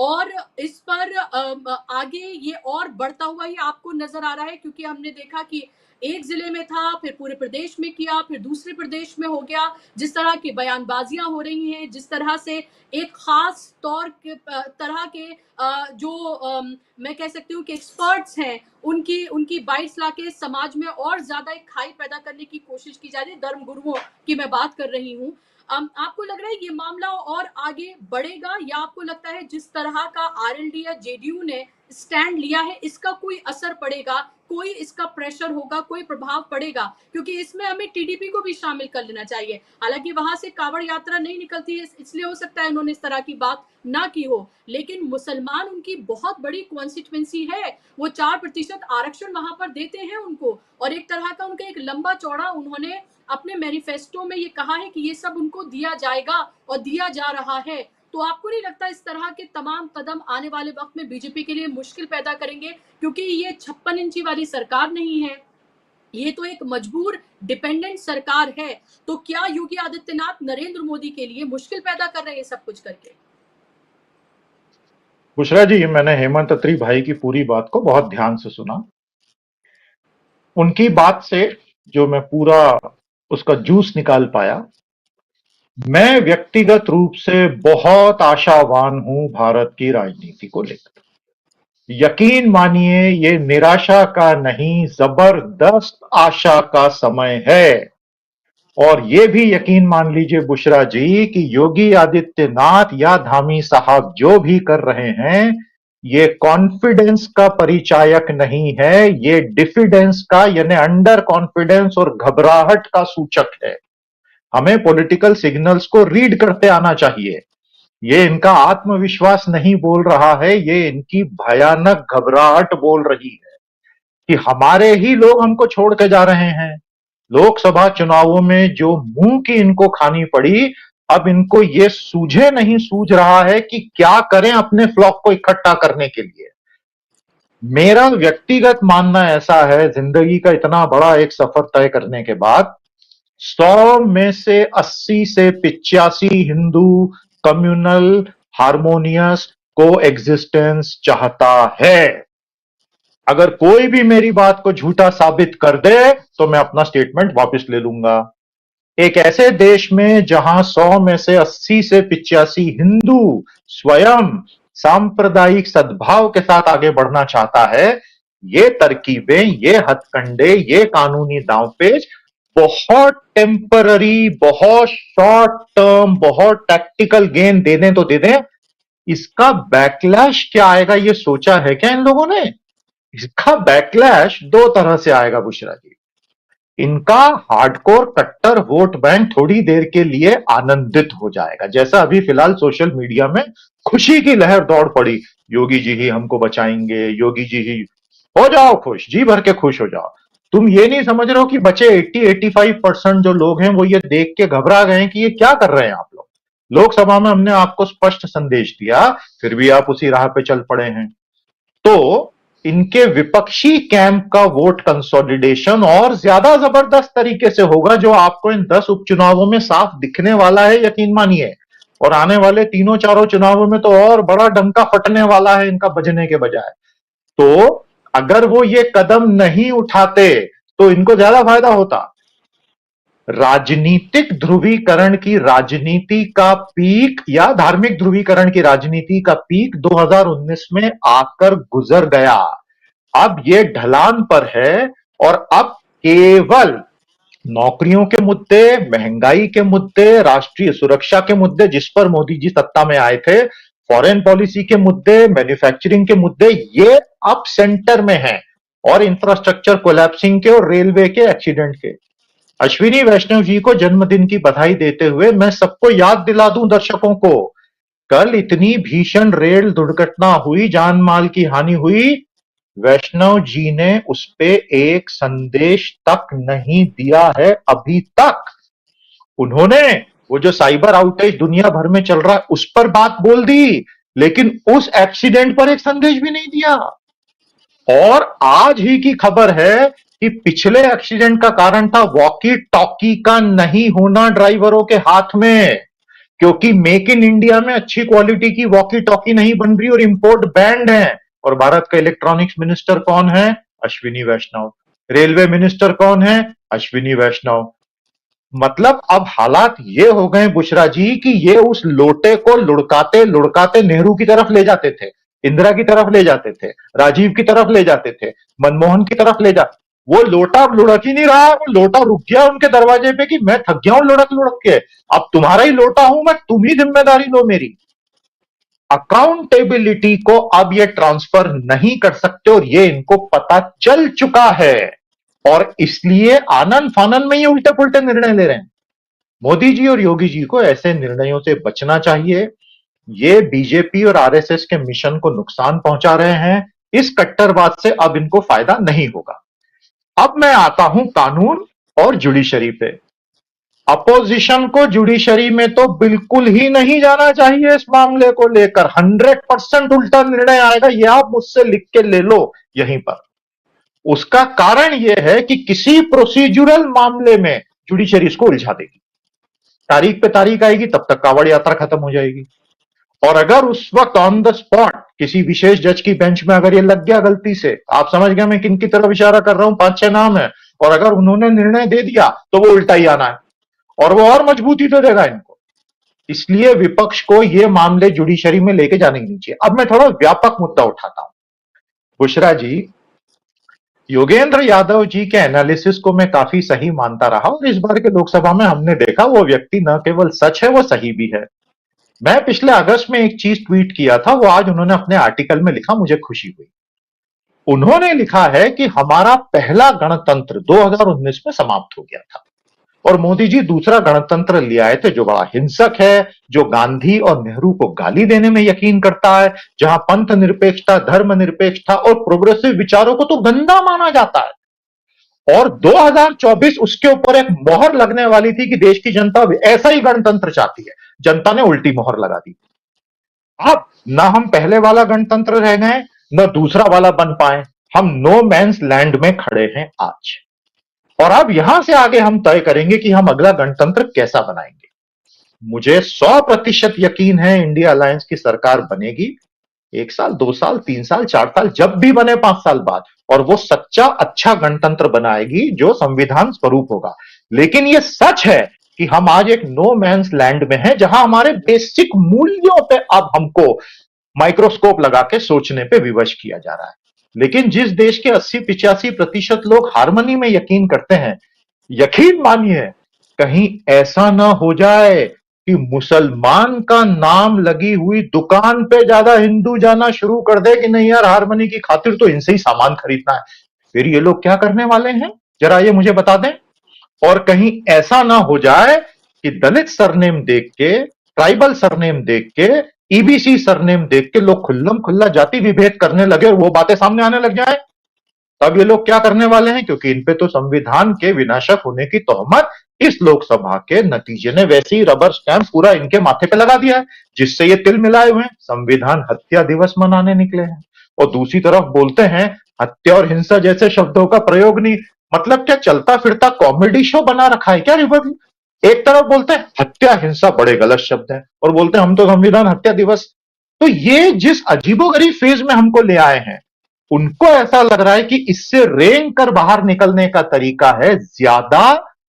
और इस पर आगे ये और बढ़ता हुआ ही आपको नजर आ रहा है, क्योंकि हमने देखा कि एक जिले में था, फिर पूरे प्रदेश में किया, फिर दूसरे प्रदेश में हो गया। जिस तरह की बयानबाजियां हो रही हैं, जिस तरह से एक खास तरह के जो मैं कह सकती हूँ कि एक्सपर्ट्स हैं, उनकी उनकी बाइट्स लाके समाज में और ज्यादा एक खाई पैदा करने की कोशिश की जा रही है। धर्म गुरुओं की मैं बात कर रही हूँ। आपको लग रहा है ये मामला और आगे बढ़ेगा, या आपको लगता है जिस तरह का आरएलडी या जेडीयू ने स्टैंड लिया है इसका कोई असर पड़ेगा, कोई इसका प्रेशर होगा, कोई प्रभाव पड़ेगा? क्योंकि इसमें हमें टीडीपी को भी शामिल कर लेना चाहिए। हालांकि वहां से कावड़ यात्रा नहीं निकलती है, इसलिए हो सकता है उन्होंने इस तरह की बात ना की हो, लेकिन मुसलमान उनकी बहुत बड़ी कॉन्स्टिट्यूएंसी है। वो 4% आरक्षण वहां पर देते हैं उनको, और एक तरह का उनका एक लंबा चौड़ा उन्होंने अपने मैनिफेस्टो में ये कहा है कि ये सब उनको दिया जाएगा और दिया जा रहा है। तो आपको नहीं लगता इस तरह के तमाम कदम आने वाले वक्त में बीजेपी के लिए मुश्किल पैदा करेंगे? क्योंकि ये 56 इंची वाली सरकार नहीं है, ये तो एक मजबूर डिपेंडेंट सरकार है। तो क्या योगी आदित्यनाथ नरेंद्र मोदी के लिए मुश्किल पैदा कर रहे हैं सब कुछ करके? बुशरा जी, मैंने हेमंत अत्री भाई की पूरी बात को बहुत ध्यान से सुना। उनकी बात से जो मैं पूरा उसका जूस निकाल पाया, मैं व्यक्तिगत रूप से बहुत आशावान हूं भारत की राजनीति को लेकर। यकीन मानिए, ये निराशा का नहीं, जबरदस्त आशा का समय है। और ये भी यकीन मान लीजिए बुशरा जी कि योगी आदित्यनाथ या धामी साहब जो भी कर रहे हैं, ये कॉन्फिडेंस का परिचायक नहीं है, ये डिफिडेंस का यानी अंडर कॉन्फिडेंस और घबराहट का सूचक है। हमें पॉलिटिकल सिग्नल्स को रीड करते आना चाहिए। ये इनका आत्मविश्वास नहीं बोल रहा है, ये इनकी भयानक घबराहट बोल रही है कि हमारे ही लोग हमको छोड़ के जा रहे हैं। लोकसभा चुनावों में जो मुंह की इनको खानी पड़ी, अब इनको ये नहीं सूझ रहा है कि क्या करें अपने फ्लॉक को इकट्ठा करने के लिए। मेरा व्यक्तिगत मानना ऐसा है, जिंदगी का इतना बड़ा एक सफर तय करने के बाद 100 में से 80 से 85 हिंदू कम्युनल हार्मोनियस को एग्जिस्टेंस चाहता है। अगर कोई भी मेरी बात को झूठा साबित कर दे तो मैं अपना स्टेटमेंट वापस ले लूंगा। एक ऐसे देश में जहां 100 में से 80 से 85 हिंदू स्वयं सांप्रदायिक सद्भाव के साथ आगे बढ़ना चाहता है, ये तरकीबें, ये हथकंडे, ये कानूनी दांवपेच बहुत टेम्पररी, बहुत शॉर्ट टर्म, बहुत टैक्टिकल गेन दे दें तो दे दें। इसका बैकलैश क्या आएगा ये सोचा है क्या इन लोगों ने? इसका बैकलैश दो तरह से आएगा बुशरा जी। इनका हार्डकोर कट्टर वोट बैंक थोड़ी देर के लिए आनंदित हो जाएगा, जैसा अभी फिलहाल सोशल मीडिया में खुशी की लहर दौड़ पड़ी, योगी जी ही हमको बचाएंगे, योगी जी ही। हो जाओ खुश, जी भर के खुश हो जाओ। तुम ये नहीं समझ रहे हो कि बचे 80-85% जो लोग हैं वो ये देख के घबरा गए हैं कि ये क्या कर रहे हैं आप लोग। लोकसभा में हमने आपको स्पष्ट संदेश दिया, फिर भी आप उसी राह पे चल पड़े हैं। तो इनके विपक्षी कैंप का वोट कंसोलिडेशन और ज्यादा जबरदस्त तरीके से होगा, जो आपको इन 10 उपचुनावों में साफ दिखने वाला है, यकीन मानिए। और आने वाले 3-4 चुनावों में तो और बड़ा डंका फटने वाला है इनका बजने के बजाय। तो अगर वो ये कदम नहीं उठाते तो इनको ज्यादा फायदा होता। राजनीतिक ध्रुवीकरण की राजनीति का पीक या धार्मिक ध्रुवीकरण की राजनीति का पीक 2019 में आकर गुजर गया। अब ये ढलान पर है और अब केवल नौकरियों के मुद्दे, महंगाई के मुद्दे, राष्ट्रीय सुरक्षा के मुद्दे जिस पर मोदी जी सत्ता में आए थे, फॉरेन पॉलिसी के मुद्दे, मैन्युफैक्चरिंग के मुद्दे, ये अब सेंटर में हैं। और इंफ्रास्ट्रक्चर कोलैप्सिंग के और रेलवे के एक्सीडेंट के। अश्विनी वैष्णव जी को जन्मदिन की बधाई देते हुए मैं सबको याद दिला दूं, दर्शकों को, कल इतनी भीषण रेल दुर्घटना हुई, जान माल की हानि हुई, वैष्णव जी ने उस पे एक संदेश तक नहीं दिया है अभी तक। उन्होंने वो जो साइबर आउटेज दुनिया भर में चल रहा है उस पर बात बोल दी, लेकिन उस एक्सीडेंट पर एक संदेश भी नहीं दिया। और आज ही की खबर है कि पिछले एक्सीडेंट का कारण था वॉकी टॉकी का नहीं होना ड्राइवरों के हाथ में। क्योंकि मेक इन इंडिया में अच्छी क्वालिटी की वॉकी टॉकी नहीं बन रही और इंपोर्ट बैंड है। और भारत का इलेक्ट्रॉनिक्स मिनिस्टर कौन है? अश्विनी वैष्णव। रेलवे मिनिस्टर कौन है? अश्विनी वैष्णव। मतलब अब हालात ये हो गए बुशरा जी कि ये उस लोटे को लुढ़काते लुढ़काते नेहरू की तरफ ले जाते थे, इंदिरा की तरफ ले जाते थे, राजीव की तरफ ले जाते थे, मनमोहन की तरफ ले जा। वो लोटा अब लुढ़क ही नहीं रहा, वो लोटा रुक गया उनके दरवाजे पे कि मैं थक गया हूं लुढ़क लुढ़क के, अब तुम्हारा ही लोटा हूं मैं, तुम ही जिम्मेदारी लो मेरी। अकाउंटेबिलिटी को अब ये ट्रांसफर नहीं कर सकते और ये इनको पता चल चुका है और इसलिए आनन फानन में ये उल्टे पुल्टे निर्णय ले रहे हैं। मोदी जी और योगी जी को ऐसे निर्णयों से बचना चाहिए। ये बीजेपी और आरएसएस के मिशन को नुकसान पहुंचा रहे हैं। इस कट्टरवाद से अब इनको फायदा नहीं होगा। अब मैं आता हूं कानून और जुडिशरी पे। अपोजिशन को जुडिशरी में तो बिल्कुल ही नहीं जाना चाहिए इस मामले को लेकर। 100% उल्टा निर्णय आएगा, ये आप मुझसे लिख के ले लो यहीं पर। उसका कारण यह है कि किसी प्रोसीजरल मामले में जुडिशरी इसको उलझा देगी। तारीख पे तारीख आएगी, तब तक कांवड़ यात्रा खत्म हो जाएगी। और अगर उस वक्त ऑन द स्पॉट किसी विशेष जज की बेंच में अगर ये लग गया गलती से, आप समझ गए मैं किन की तरफ इशारा कर रहा हूं, 5-6 नाम है, और अगर उन्होंने निर्णय दे दिया तो वो उल्टा ही आना है और वो और मजबूती तो देगा इनको। इसलिए विपक्ष को ये मामले जुडिशरी में लेके जाने ही नहीं चाहिए। अब मैं थोड़ा व्यापक मुद्दा उठाता हूं। बुशरा जी, योगेंद्र यादव जी के एनालिसिस को मैं काफी सही मानता रहा और इस बार के लोकसभा में हमने देखा वो व्यक्ति न केवल सच है, वो सही भी है। मैं पिछले अगस्त में एक चीज ट्वीट किया था, वो आज उन्होंने अपने आर्टिकल में लिखा, मुझे खुशी हुई। उन्होंने लिखा है कि हमारा पहला गणतंत्र 2019 में समाप्त हो गया था और मोदी जी दूसरा गणतंत्र ले आए थे जो बड़ा हिंसक है, जो गांधी और नेहरू को गाली देने में यकीन करता है, जहां पंथ निरपेक्षता, धर्म निरपेक्षता और प्रोग्रेसिव विचारों को तो गंदा माना जाता है। और 2024 उसके ऊपर एक मोहर लगने वाली थी कि देश की जनता ऐसा ही गणतंत्र चाहती है। जनता ने उल्टी मोहर लगा दी। अब ना हम पहले वाला गणतंत्र रह गए, न दूसरा वाला बन पाए, हम नो मैंस लैंड में खड़े हैं आज। और अब यहां से आगे हम तय करेंगे कि हम अगला गणतंत्र कैसा बनाएंगे। मुझे 100% यकीन है इंडिया अलायंस की सरकार बनेगी 1 साल, 2 साल, 3 साल, 4 साल, जब भी बने 5 साल बाद, और वो सच्चा अच्छा गणतंत्र बनाएगी जो संविधान स्वरूप होगा। लेकिन ये सच है कि हम आज एक नो मैंस लैंड में हैं, जहां हमारे बेसिक मूल्यों पे अब हमको माइक्रोस्कोप लगा के सोचने पे विवश किया जा रहा है। लेकिन जिस देश के 80-85% लोग हार्मनी में यकीन करते हैं, यकीन मानिए कहीं ऐसा ना हो जाए कि मुसलमान का नाम लगी हुई दुकान पे ज्यादा हिंदू जाना शुरू कर दे कि नहीं यार हार्मनी की खातिर तो इनसे ही सामान खरीदना है। फिर ये लोग क्या करने वाले हैं, जरा ये मुझे बता दें। और कहीं ऐसा ना हो जाए कि दलित सरनेम देख के, ट्राइबल सरनेम देख के, ईबीसी सरनेम देख के लोग खुल्लम खुल्ला जाति विभेद करने लगे और वो बातें सामने आने लग जाए। तब ये लोग क्या करने वाले हैं, क्योंकि इन पे तो संविधान के विनाशक होने की तोहमत इस लोकसभा के नतीजे ने वैसे ही रबर स्टैंप पूरा इनके माथे पे लगा दिया है, जिससे ये तिल मिलाए हुए हैं संविधान हत्या दिवस मनाने निकले हैं। और दूसरी तरफ बोलते हैं हत्या और हिंसा जैसे शब्दों का प्रयोग नहीं। मतलब क्या चलता फिरता कॉमेडी शो बना रखा है क्या रिपब्लिक? एक तरफ बोलते हैं हत्या हिंसा बड़े गलत शब्द हैं और बोलते हैं हम तो संविधान हत्या दिवस। तो ये जिस अजीबोगरीब फेज में हमको ले आए हैं, उनको ऐसा लग रहा है कि इससे रेंग कर बाहर निकलने का तरीका है ज्यादा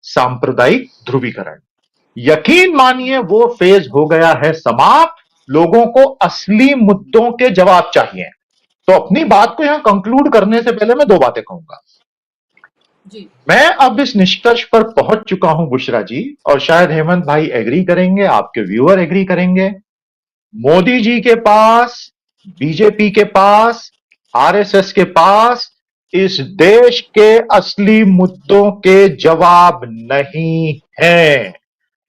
सांप्रदायिक ध्रुवीकरण। यकीन मानिए वो फेज हो गया है समाप्त। लोगों को असली मुद्दों के जवाब चाहिए। तो अपनी बात को यहां कंक्लूड करने से पहले मैं 2 बातें कहूंगा जी। मैं अब इस निष्कर्ष पर पहुंच चुका हूं बुशरा जी, और शायद हेमंत भाई एग्री करेंगे, आपके व्यूअर एग्री करेंगे। मोदी जी के पास, बीजेपी के पास, आरएसएस के पास इस देश के असली मुद्दों के जवाब नहीं है।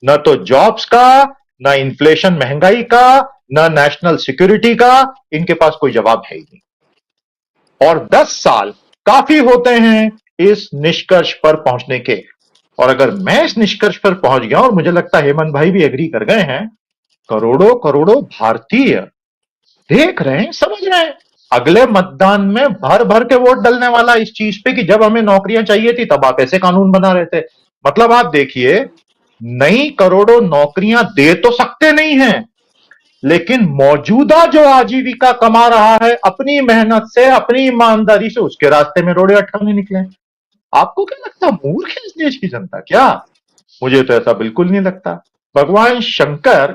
न तो जॉब्स का, न इन्फ्लेशन महंगाई का, न नेशनल सिक्योरिटी का, इनके पास कोई जवाब है ही नहीं। और 10 साल काफी होते हैं इस निष्कर्ष पर पहुंचने के। और अगर मैं इस निष्कर्ष पर पहुंच गया, और मुझे लगता है हेमंत भाई भी एग्री कर गए हैं, करोड़ों करोड़ों भारतीय देख रहे हैं, समझ रहे हैं, अगले मतदान में भर भर के वोट डलने वाला इस चीज पे कि जब हमें नौकरियां चाहिए थी तब आप ऐसे कानून बना रहे थे। मतलब आप देखिए नई करोड़ों नौकरियां दे तो सकते नहीं हैं, लेकिन मौजूदा जो आजीविका कमा रहा है अपनी मेहनत से, अपनी ईमानदारी से, उसके रास्ते में रोड़े अटकाने निकले। आपको क्या लगता, मूर्ख है इस देश की जनता क्या? मुझे तो ऐसा बिल्कुल नहीं लगता। भगवान शंकर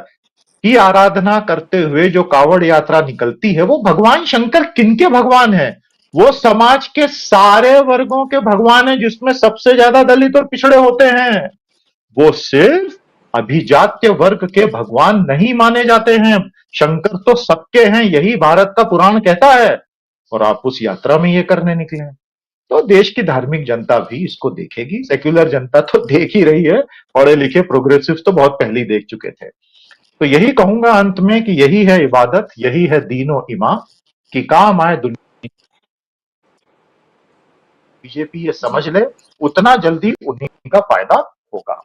की आराधना करते हुए जो कावड़ यात्रा निकलती है, वो भगवान शंकर किनके भगवान है? वो समाज के सारे वर्गों के भगवान है, जिसमें सबसे ज्यादा दलित और पिछड़े होते हैं। वो सिर्फ अभिजात्य वर्ग के भगवान नहीं माने जाते हैं। शंकर तो सबके हैं, यही भारत का पुराण कहता है। और आप उस यात्रा में ये करने निकले हैं, तो देश की धार्मिक जनता भी इसको देखेगी। सेक्युलर जनता तो देख ही रही है, पढ़े लिखे प्रोग्रेसिव तो बहुत पहले ही देख चुके थे। तो यही कहूंगा अंत में कि यही है इबादत, यही है दीनो ईमा, कि काम आए दुनिया। बीजेपी ये समझ ले, उतना जल्दी उन्हीं का फायदा होगा।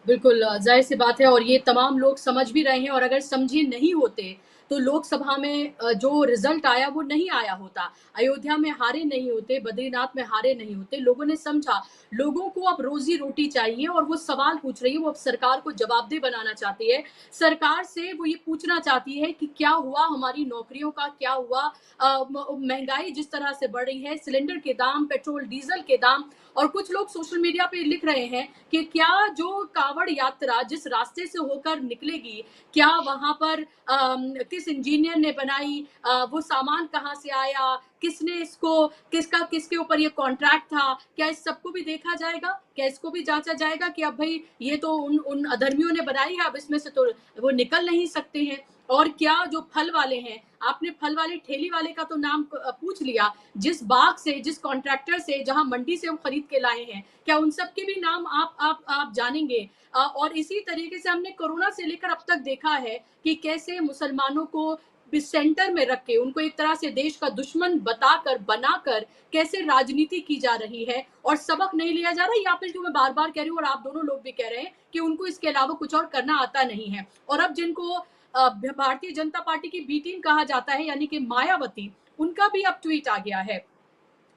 बिल्कुल जाहिर सी बात है और ये तमाम लोग समझ भी रहे हैं और अगर समझे नहीं होते तो लोकसभा में जो रिजल्ट आया वो नहीं आया होता। अयोध्या में हारे नहीं होते, बद्रीनाथ में हारे नहीं होते। लोगों ने समझा, लोगों को अब रोजी रोटी चाहिए और वो सवाल पूछ रही है, वो अब सरकार को जवाबदेह बनाना चाहती है। सरकार से वो ये पूछना चाहती है कि क्या हुआ हमारी नौकरियों का, क्या हुआ महंगाई जिस तरह से बढ़ रही है, सिलेंडर के दाम, पेट्रोल डीजल के दाम। और कुछ लोग सोशल मीडिया पे लिख रहे हैं कि क्या जो कावड़ यात्रा जिस रास्ते से होकर निकलेगी, क्या वहां पर किस इंजीनियर ने बनाई, वो सामान कहाँ से आया, किसने इसको, किसके ऊपर ये कॉन्ट्रैक्ट था, क्या इस सबको भी देखा जाएगा, क्या इसको भी जांचा जाएगा कि अब भाई ये तो उन अधर्मियों ने बनाई है, अब इसमें से तो वो निकल नहीं सकते हैं। और क्या जो फल वाले हैं, आपने फल वाले ठेली वाले का तो नाम पूछ लिया, जिस बाग से, जिस कॉन्ट्रैक्टर से, जहां मंडी से हम खरीद के लाए हैं, क्या उन सब के भी नाम आप जानेंगे? और इसी तरीके से हमने कोरोना से लेकर अब तक देखा है कि कैसे मुसलमानों को सेंटर में रख के उनको एक तरह से देश का दुश्मन बताकर, बनाकर कैसे राजनीति की जा रही है और सबक नहीं लिया जा रहा। या फिर जो मैं बार बार कह रही हूँ और आप दोनों लोग भी कह रहे हैं कि उनको इसके अलावा कुछ और करना आता नहीं है। और अब जिनको भारतीय जनता पार्टी की बी टीम कहा जाता है, यानी कि मायावती, उनका भी अब ट्वीट आ गया है।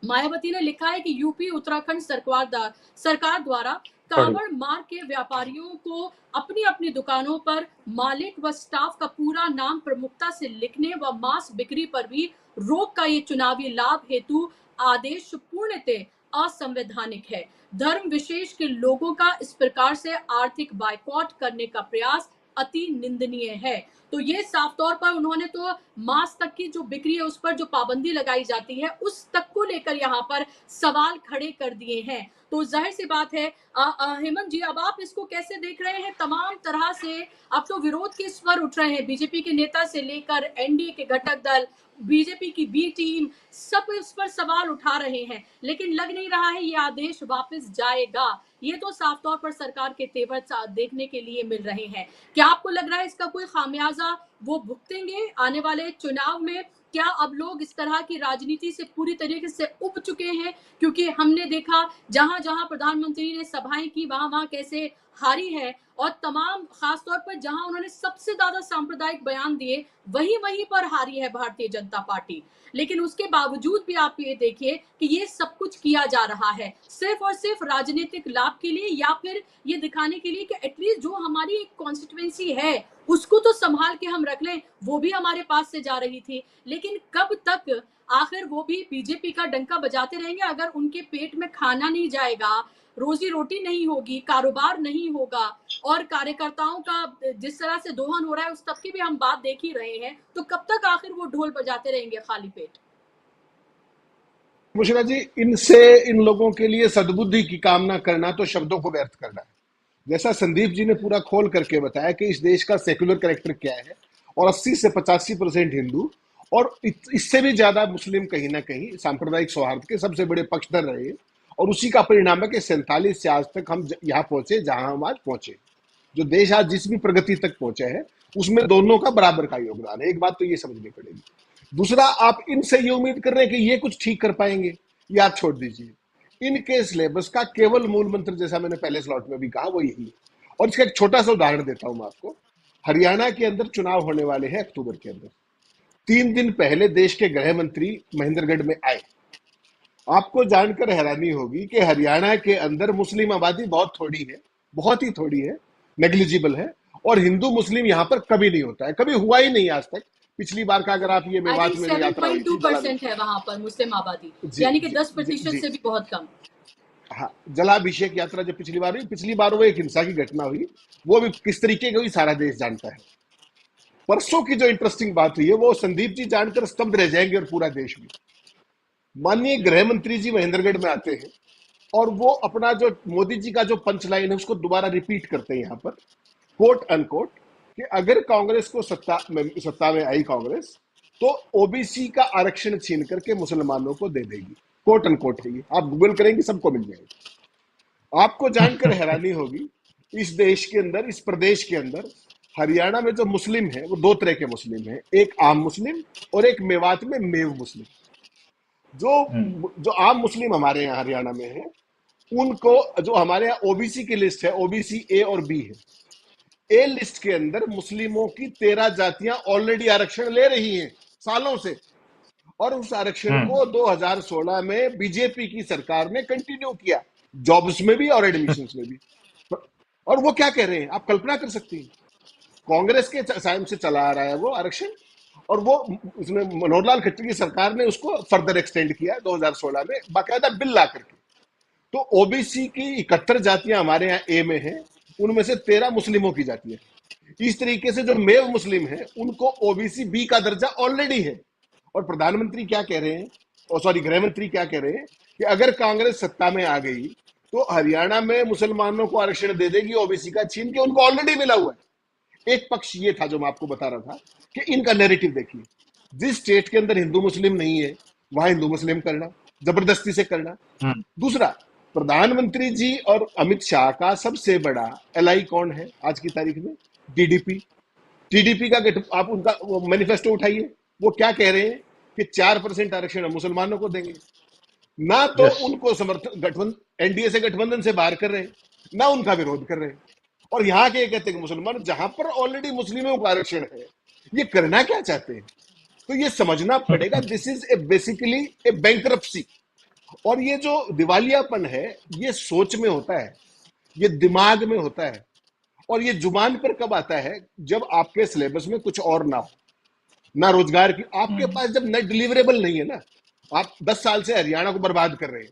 मायावती ने लिखा है कि यूपी उत्तराखंड सरकार द्वारा कांवड़ मार्ग के व्यापारियों को अपनी अपनी दुकानों पर मालिक व स्टाफ का पूरा नाम प्रमुखता से लिखने व मांस बिक्री पर भी रोक का ये चुनावी लाभ हेतु आदेश पूर्णतः असंवैधानिक है। धर्म विशेष के लोगों का इस प्रकार से आर्थिक बायकॉट करने का प्रयास अति निंदनीय है। तो ये साफ तौर पर उन्होंने तो मांस तक की जो बिक्री है उस पर जो पाबंदी लगाई जाती है उस तक को लेकर यहाँ पर सवाल खड़े कर दिए हैं। तो जाहिर सी बात है हेमंत जी, अब आप इसको कैसे देख रहे हैं? तमाम तरह से अब तो विरोध के स्वर उठ रहे हैं, बीजेपी के नेता से लेकर एनडीए के घटक दल, बीजेपी की बी टीम, सब इस पर सवाल उठा रहे हैं, लेकिन लग नहीं रहा है ये आदेश वापस जाएगा। ये तो साफ तौर पर सरकार के तेवर देखने के लिए मिल रहे हैं। क्या आपको लग रहा है इसका कोई खामियाजा वो भुगतेंगे आने वाले चुनाव में? क्या अब लोग इस तरह की राजनीति से पूरी तरीके से उब चुके हैं? क्योंकि हमने देखा जहां जहां प्रधानमंत्री ने सभाएं की वहां वहां कैसे हारी है, और तमाम खासतौर पर जहां उन्होंने सबसे ज्यादा सांप्रदायिक बयान दिए वहीं वहीं पर हारी है भारतीय जनता पार्टी। लेकिन उसके बावजूद भी आप ये देखिए कि ये सब कुछ किया जा रहा है सिर्फ और सिर्फ राजनीतिक लाभ के लिए, या फिर ये दिखाने के लिए कि एटलीस्ट जो हमारी एक कॉन्स्टिट्यूएंसी है उसको तो संभाल के हम रख लें, वो भी हमारे पास से जा रही थी। लेकिन कब तक आखिर वो भी बीजेपी का डंका बजाते रहेंगे अगर उनके पेट में खाना नहीं जाएगा, रोजी रोटी नहीं होगी, कारोबार नहीं होगा, और कार्यकर्ताओं का जिस तरह से दोहन हो रहा है उस तक की भी हम बात देख ही रहे हैं। तो कब तक आखिर वो ढोल बजाते रहेंगे खाली पेट? मुशरा जी, इनसे इन लोगों के लिए सद्बुद्धि की कामना करना तो शब्दों को व्यर्थ करना है। जैसा संदीप जी ने पूरा खोल करके बताया कि इस देश का सेक्युलर कैरेक्टर क्या है, और 80 से 85% हिंदू और इससे भी ज्यादा मुस्लिम कहीं ना कहीं सांप्रदायिक सौहार्द के सबसे बड़े पक्षधर रहे, और उसी का परिणाम है कि 47 से आज तक हम यहाँ पहुंचे जहां हम आज पहुंचे। जो देश आज जिस भी प्रगति तक पहुंचे हैं उसमें दोनों का बराबर का योगदान है। एक बात तो ये समझनी पड़ेगी। दूसरा, आप इनसे ये उम्मीद कर रहे हैं कि ये कुछ ठीक कर पाएंगे, याद छोड़ दीजिए। इनके सिलेबस का केवल मूल मंत्र, जैसा मैंने पहले स्लॉट में भी कहा, वो यही है। और इसका एक छोटा सा उदाहरण देता हूं मैं आपको। हरियाणा के अंदर चुनाव होने वाले हैं अक्टूबर के अंदर। 3 दिन पहले देश के गृह मंत्री महेंद्रगढ़ में आए आपको जानकर हैरानी होगी कि हरियाणा के अंदर मुस्लिम आबादी बहुत थोड़ी है, बहुत ही थोड़ी है, नेग्लिजिबल है, और हिंदू मुस्लिम यहाँ पर कभी नहीं होता है, कभी हुआ ही नहीं आज तक। पिछली बार का अगर आप ये आई मेवात थिंक में जो यात्रा हुई थी 7.2% है वहां पर मुस्लिम आबादी, जी यानी कि जी 10% जी, से भी बहुत कम। हाँ, जलाभिषेक यात्रा जब पिछली बार हुई, पिछली बार वो एक हिंसा की घटना हुई, वो भी किस तरीके की हुई सारा देश जानता है। परसों की जो इंटरेस्टिंग बात हुई है वो संदीप जी जानकर स्तब्ध रह जाएंगे और पूरा देश भी। माननीय गृह मंत्री जी महेंद्रगढ़ में आते हैं और वो अपना जो मोदी जी का जो पंच लाइन है उसको दोबारा रिपीट करते हैं यहाँ पर, कोट अनकोट, कि अगर कांग्रेस को सत्ता में आई कांग्रेस तो ओबीसी का आरक्षण छीन करके मुसलमानों को दे देगी। कोट अनकोट है ये, आप गूगल करेंगे सबको मिल जाएगा। आपको जानकर हैरानी होगी, इस देश के अंदर, इस प्रदेश के अंदर, हरियाणा में जो मुस्लिम है वो दो तरह के मुस्लिम है, एक आम मुस्लिम और एक मेवात में मेव मुस्लिम। जो आम मुस्लिम हमारे यहाँ हरियाणा में है, उनको जो हमारे यहाँ ओबीसी की लिस्ट है, ओबीसी ए और बी है, ए लिस्ट के अंदर मुस्लिमों की 13 जातियां ऑलरेडी आरक्षण ले रही हैं सालों से, और उस आरक्षण को 2016 में बीजेपी की सरकार ने कंटिन्यू किया, जॉब्स में भी और एडमिशंस में भी। और वो क्या कह रहे हैं आप कल्पना कर सकती हैं, कांग्रेस के टाइम से चला आ रहा है वो आरक्षण, और वो उसमें मनोहर लाल खट्टर की सरकार ने उसको फर्दर एक्सटेंड किया 2016 में बाकायदा बिल ला करके। तो ओबीसी की 71 जातियां हमारे यहाँ ए में हैं, उनमें से 13 मुस्लिमों की जातियां। इस तरीके से जो मेव मुस्लिम है उनको ओबीसी बी का दर्जा ऑलरेडी है। और प्रधानमंत्री क्या कह रहे हैं, और सॉरी गृह मंत्री क्या कह रहे हैं, कि अगर कांग्रेस सत्ता में आ गई तो हरियाणा में मुसलमानों को आरक्षण दे देगी ओबीसी का छीन के, उनको ऑलरेडी मिला हुआ है। एक पक्ष ये था जो मैं आपको बता रहा था कि इनका नैरेटिव देखिए, जिस स्टेट के अंदर हिंदू मुस्लिम नहीं है वहां हिंदू मुस्लिम करना, जबरदस्ती से करना। दूसरा, प्रधानमंत्री जी और अमित शाह का सबसे बड़ा एलाई कौन है आज की तारीख में? टीडीपी। टीडीपी का आप उनका मैनिफेस्टो उठाइए, वो क्या कह रहे हैं कि 4% आरक्षण हम मुसलमानों को देंगे। ना तो उनको समर्थन गठबंधन एनडीए से गठबंधन से बाहर कर रहे हैं, ना उनका विरोध कर रहे हैं, और यहाँ के कहते हैं कि मुसलमान, जहां पर ऑलरेडी मुस्लिमों का आरक्षण है, ये करना क्या चाहते हैं? तो ये समझना पड़ेगा, this is a basically A bankruptcy. और ये जो दिवालियापन है ये सोच में होता है, ये दिमाग में होता है, और ये जुबान पर कब आता है? जब आपके सिलेबस में कुछ और ना हो, ना रोजगार की, आपके पास जब नेट डिलीवरेबल नहीं है ना। आप 10 साल से हरियाणा को बर्बाद कर रहे हैं,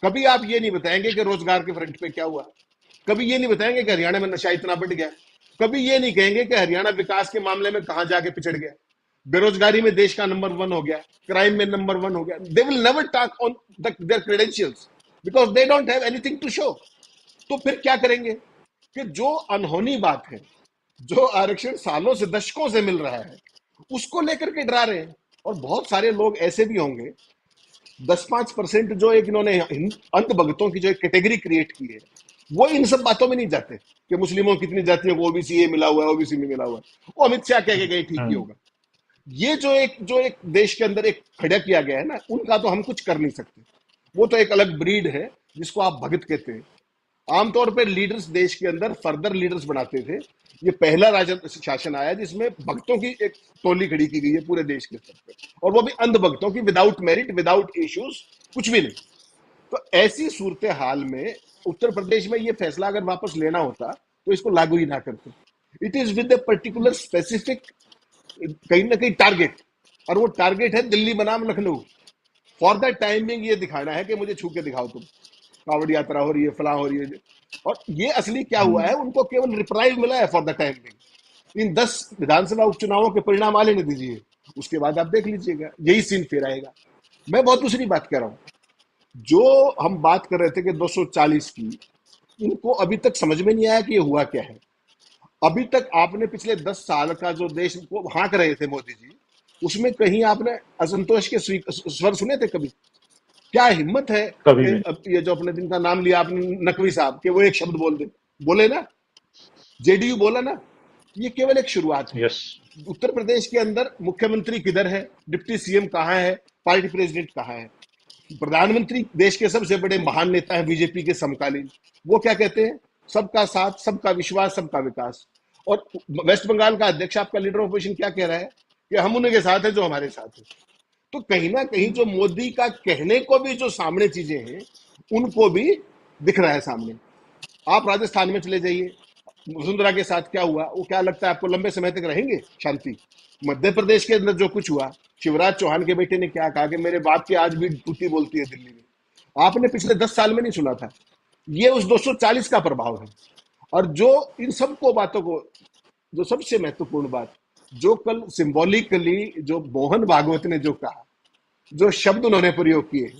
कभी आप ये नहीं बताएंगे कि रोजगार के फ्रंट पे क्या हुआ, कभी ये नहीं बताएंगे कि हरियाणा में नशा इतना बढ़ गया, कभी ये नहीं कहेंगे कि हरियाणा विकास के मामले में कहां जाके पिछड़ गया, बेरोजगारी में देश का नंबर 1 हो गया, क्राइम में नंबर 1 हो गया। They will never talk on their credentials because they don't have anything to show. तो फिर क्या करेंगे कि जो अनहोनी बात है, जो आरक्षण सालों से, दशकों से मिल रहा है, उसको लेकर के डरा रहे हैं। और बहुत सारे लोग ऐसे भी होंगे, 10-5% जो एक इन्होंने अंत भगतों की जो एक कैटेगरी क्रिएट की है, वो इन सब बातों में नहीं जाते कि मुस्लिमों कितनी जातियों को ओबीसी ये मिला हुआ है, ओबीसी में मिला हुआ है। वो अमित शाह कह के गए ठीक ही होगा। ये जो एक देश के अंदर एक खड़ा किया गया है ना, उनका तो हम कुछ कर नहीं सकते। वो तो एक अलग ब्रीड है जिसको आप भगत कहते हैं। आमतौर पर लीडर्स देश के अंदर फर्दर लीडर्स बनाते थे। ये पहला शासन आया जिसमें भक्तों की एक टोली खड़ी की गई है पूरे देश के स्तर पर, और वो भी अंध भक्तों की, विदाउट मेरिट, विदाउट इश्यूज, कुछ भी नहीं। तो ऐसी सूरत हाल में उत्तर प्रदेश में ये फैसला अगर वापस लेना होता तो इसको लागू ही ना करते। It is with a particular specific कहीं ना कहीं टारगेट, और वो टारगेट है दिल्ली बनाम लखनऊ। फॉर द टाइमिंग ये दिखाना है कि मुझे छू के दिखाओ, तुम कांवड़ यात्रा हो रही है, फलां हो रही है। और ये असली क्या हुआ है, उनको केवल रिप्राइव मिला है फॉर द टाइमिंग। इन 10 विधानसभा उपचुनावों के परिणाम आ लेने दीजिए, उसके बाद आप देख लीजिएगा, यही सीन फिर आएगा। मैं बहुत दूसरी बात कह रहा हूं, जो हम बात कर रहे थे कि 240 की, इनको अभी तक समझ में नहीं आया कि ये हुआ क्या है। अभी तक आपने पिछले 10 साल का जो देश को हाँक रहे थे मोदी जी, उसमें कहीं आपने असंतोष के स्वर सुने थे कभी? क्या हिम्मत है ये जो अपने दिन का नाम लिया आपने, नकवी साहब, के वो एक शब्द बोले ना, जेडीयू बोला ना, ये केवल एक शुरुआत है। उत्तर प्रदेश के अंदर मुख्यमंत्री किधर है, डिप्टी सीएम कहाँ है, पार्टी प्रेसिडेंट कहाँ है? प्रधानमंत्री देश के सबसे बड़े महान नेता है बीजेपी के समकालीन, वो क्या कहते हैं? सबका साथ, सबका विश्वास, सबका विकास। और वेस्ट बंगाल का अध्यक्ष, आपका लीडर ऑफ अपोजिशन, क्या कह रहा है कि हम उन्हीं के साथ हैं जो हमारे साथ है। तो कहीं ना कहीं जो मोदी का कहने को भी जो सामने चीजें हैं उनको भी दिख रहा है सामने। आप राजस्थान में चले जाइए, वसुंधरा के साथ क्या हुआ, वो क्या लगता है आपको लंबे समय तक रहेंगे शांति? मध्य प्रदेश के अंदर जो कुछ हुआ, शिवराज चौहान के बेटे ने क्या कहा कि मेरे बाप की आज भी टूटी बोलती है दिल्ली में, आपने पिछले 10 साल में नहीं सुना था। ये उस 240 का प्रभाव है। और जो इन सबको बातों को, जो सबसे महत्वपूर्ण बात, जो कल सिंबॉलिकली जो मोहन भागवत ने जो कहा, जो शब्द उन्होंने प्रयोग किए,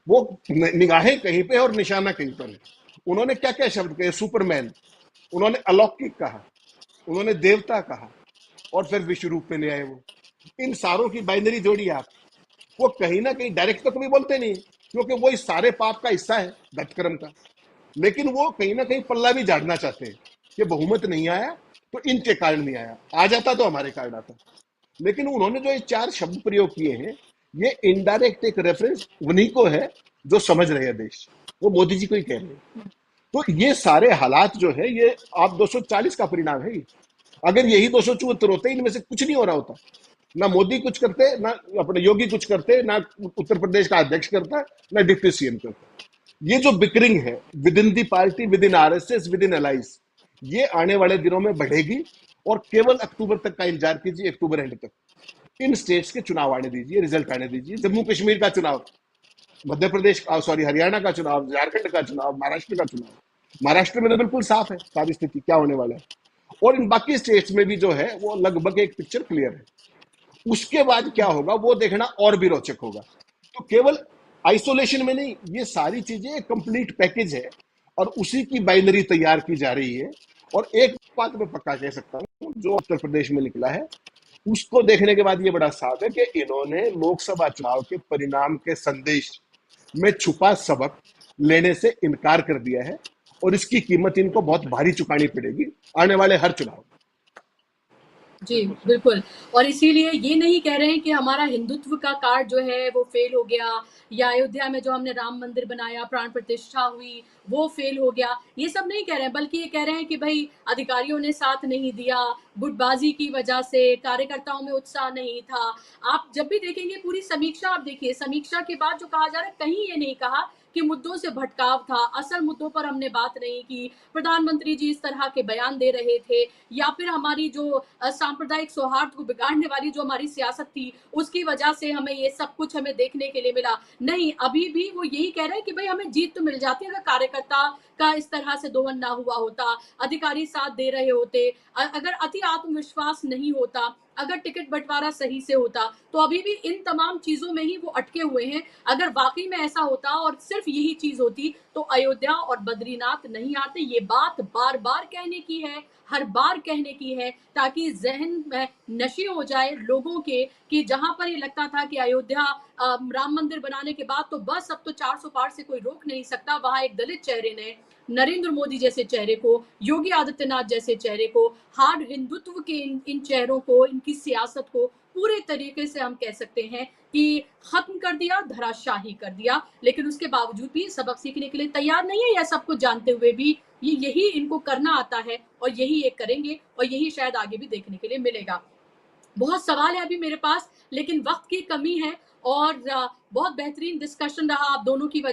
वो निगाहें कहीं पे और निशाना कहीं पर है। उन्होंने क्या क्या शब्द कहे? सुपरमैन, उन्होंने अलौकिक कहा, उन्होंने देवता कहा, और फिर विश्व रूप में ले आए वो। इन सारों की बाइनरी जोड़ी आप, वो कहीं ना कहीं डायरेक्ट तो कभी बोलते नहीं, क्योंकि वो इस सारे पाप का हिस्सा है दत्तकर्म का, लेकिन वो कहीं ना कहीं पल्ला भी झाड़ना चाहते हैं कि बहुमत नहीं आया तो इनके कारण नहीं आया, आ जाता तो हमारे कारण आता। लेकिन उन्होंने जो ये 4 शब्द प्रयोग किए हैं, ये इनडायरेक्ट एक रेफरेंस उन्हीं को है जो समझ रहे हैं देश, वो मोदी जी को ही कह रहे हैं। तो ये सारे हालात जो है, ये आप 240 का परिणाम है। अगर यही 274 होते, इनमें से कुछ नहीं हो रहा होता, ना मोदी कुछ करते, ना अपने योगी कुछ करते, ना उत्तर प्रदेश का अध्यक्ष करता, ना डिप्टी सीएम करता। ये जो बिकरिंग है with in the party, with in RSS, with in allies, ये आने वाले दिनों में बढ़ेगी। और केवल अक्टूबर तक का इंतजार कीजिए, अक्टूबर एंड तक इन स्टेट्स के चुनाव आने दीजिए, रिजल्ट आने दीजिए। जम्मू कश्मीर का चुनाव, मध्य प्रदेश, सॉरी, हरियाणा का चुनाव, झारखंड का चुनाव, महाराष्ट्र का चुनाव। महाराष्ट्र में तो बिल्कुल साफ है सारी स्थिति क्या होने वाला है, और इन बाकी स्टेट्स में भी जो है वो लगभग एक पिक्चर क्लियर है। उसके बाद क्या होगा वो देखना और भी रोचक होगा। तो केवल आइसोलेशन में नहीं, ये सारी चीजें एक कंप्लीट पैकेज है, और उसी की बाइनरी तैयार की जा रही है। और एक बात मैं पक्का कह सकता हूं, जो उत्तर प्रदेश में निकला है उसको देखने के बाद ये बड़ा साफ है कि इन्होंने लोकसभा चुनाव के परिणाम के संदेश में छुपा सबक लेने से इनकार कर दिया है, और इसकी कीमत इनको बहुत भारी चुकानी पड़ेगी आने वाले हर चुनाव। जी, बिल्कुल। और इसीलिए ये नहीं कह रहे हैं कि हमारा हिंदुत्व का कार्ड जो है वो फेल हो गया, या अयोध्या में जो हमने राम मंदिर बनाया, प्राण प्रतिष्ठा हुई, वो फेल हो गया। ये सब नहीं कह रहे हैं, बल्कि ये कह रहे हैं कि भई अधिकारियों ने साथ नहीं दिया, गुटबाजी की वजह से, कार्यकर्ताओं में उत्साह नहीं था। आप जब भी देखेंगे पूरी समीक्षा आप देखिए, समीक्षा के बाद जो कहा जा रहा है, कहीं ये नहीं कहा कि मुद्दों से भटकाव था, असल मुद्दों पर हमने बात नहीं की, प्रधानमंत्री जी इस तरह के बयान दे रहे थे, या फिर हमारी जो सांप्रदायिक सौहार्द को बिगाड़ने वाली जो हमारी सियासत थी, उसकी वजह से हमें ये सब कुछ हमें देखने के लिए मिला। नहीं, अभी भी वो यही कह रहे हैं कि भाई हमें जीत तो मिल जाती अगर कार्यकर्ता का इस तरह से दोहन ना हुआ होता, अधिकारी साथ दे रहे होते, अगर अति आत्मविश्वास नहीं होता, अगर टिकट बंटवारा सही से होता, तो अभी भी इन तमाम चीजों में ही वो अटके हुए हैं। अगर वाकई में ऐसा होता और सिर्फ यही चीज होती, तो अयोध्या और बद्रीनाथ नहीं आते। ये बात बार बार कहने की है, हर बार कहने की है, ताकि जहन में नशे हो जाए लोगों के, कि जहां पर ये लगता था कि अयोध्या राम मंदिर बनाने के बाद तो बस अब तो 400 पार से कोई रोक नहीं सकता, वहां एक दलित चेहरे ने नरेंद्र मोदी जैसे चेहरे को, योगी आदित्यनाथ जैसे चेहरे को, हार्ड हिंदुत्व के इन चेहरों को, इनकी सियासत को पूरे तरीके से हम कह सकते हैं कि खत्म कर दिया, धराशाही कर दिया। लेकिन उसके बावजूद भी सबक सीखने के लिए तैयार नहीं है, या सब कुछ जानते हुए भी यही इनको करना आता है, और यही ये करेंगे, और यही शायद आगे भी देखने के लिए मिलेगा। बहुत सवाल है अभी मेरे पास, लेकिन वक्त की कमी है, और बहुत बेहतरीन डिस्कशन रहा आप दोनों की वजह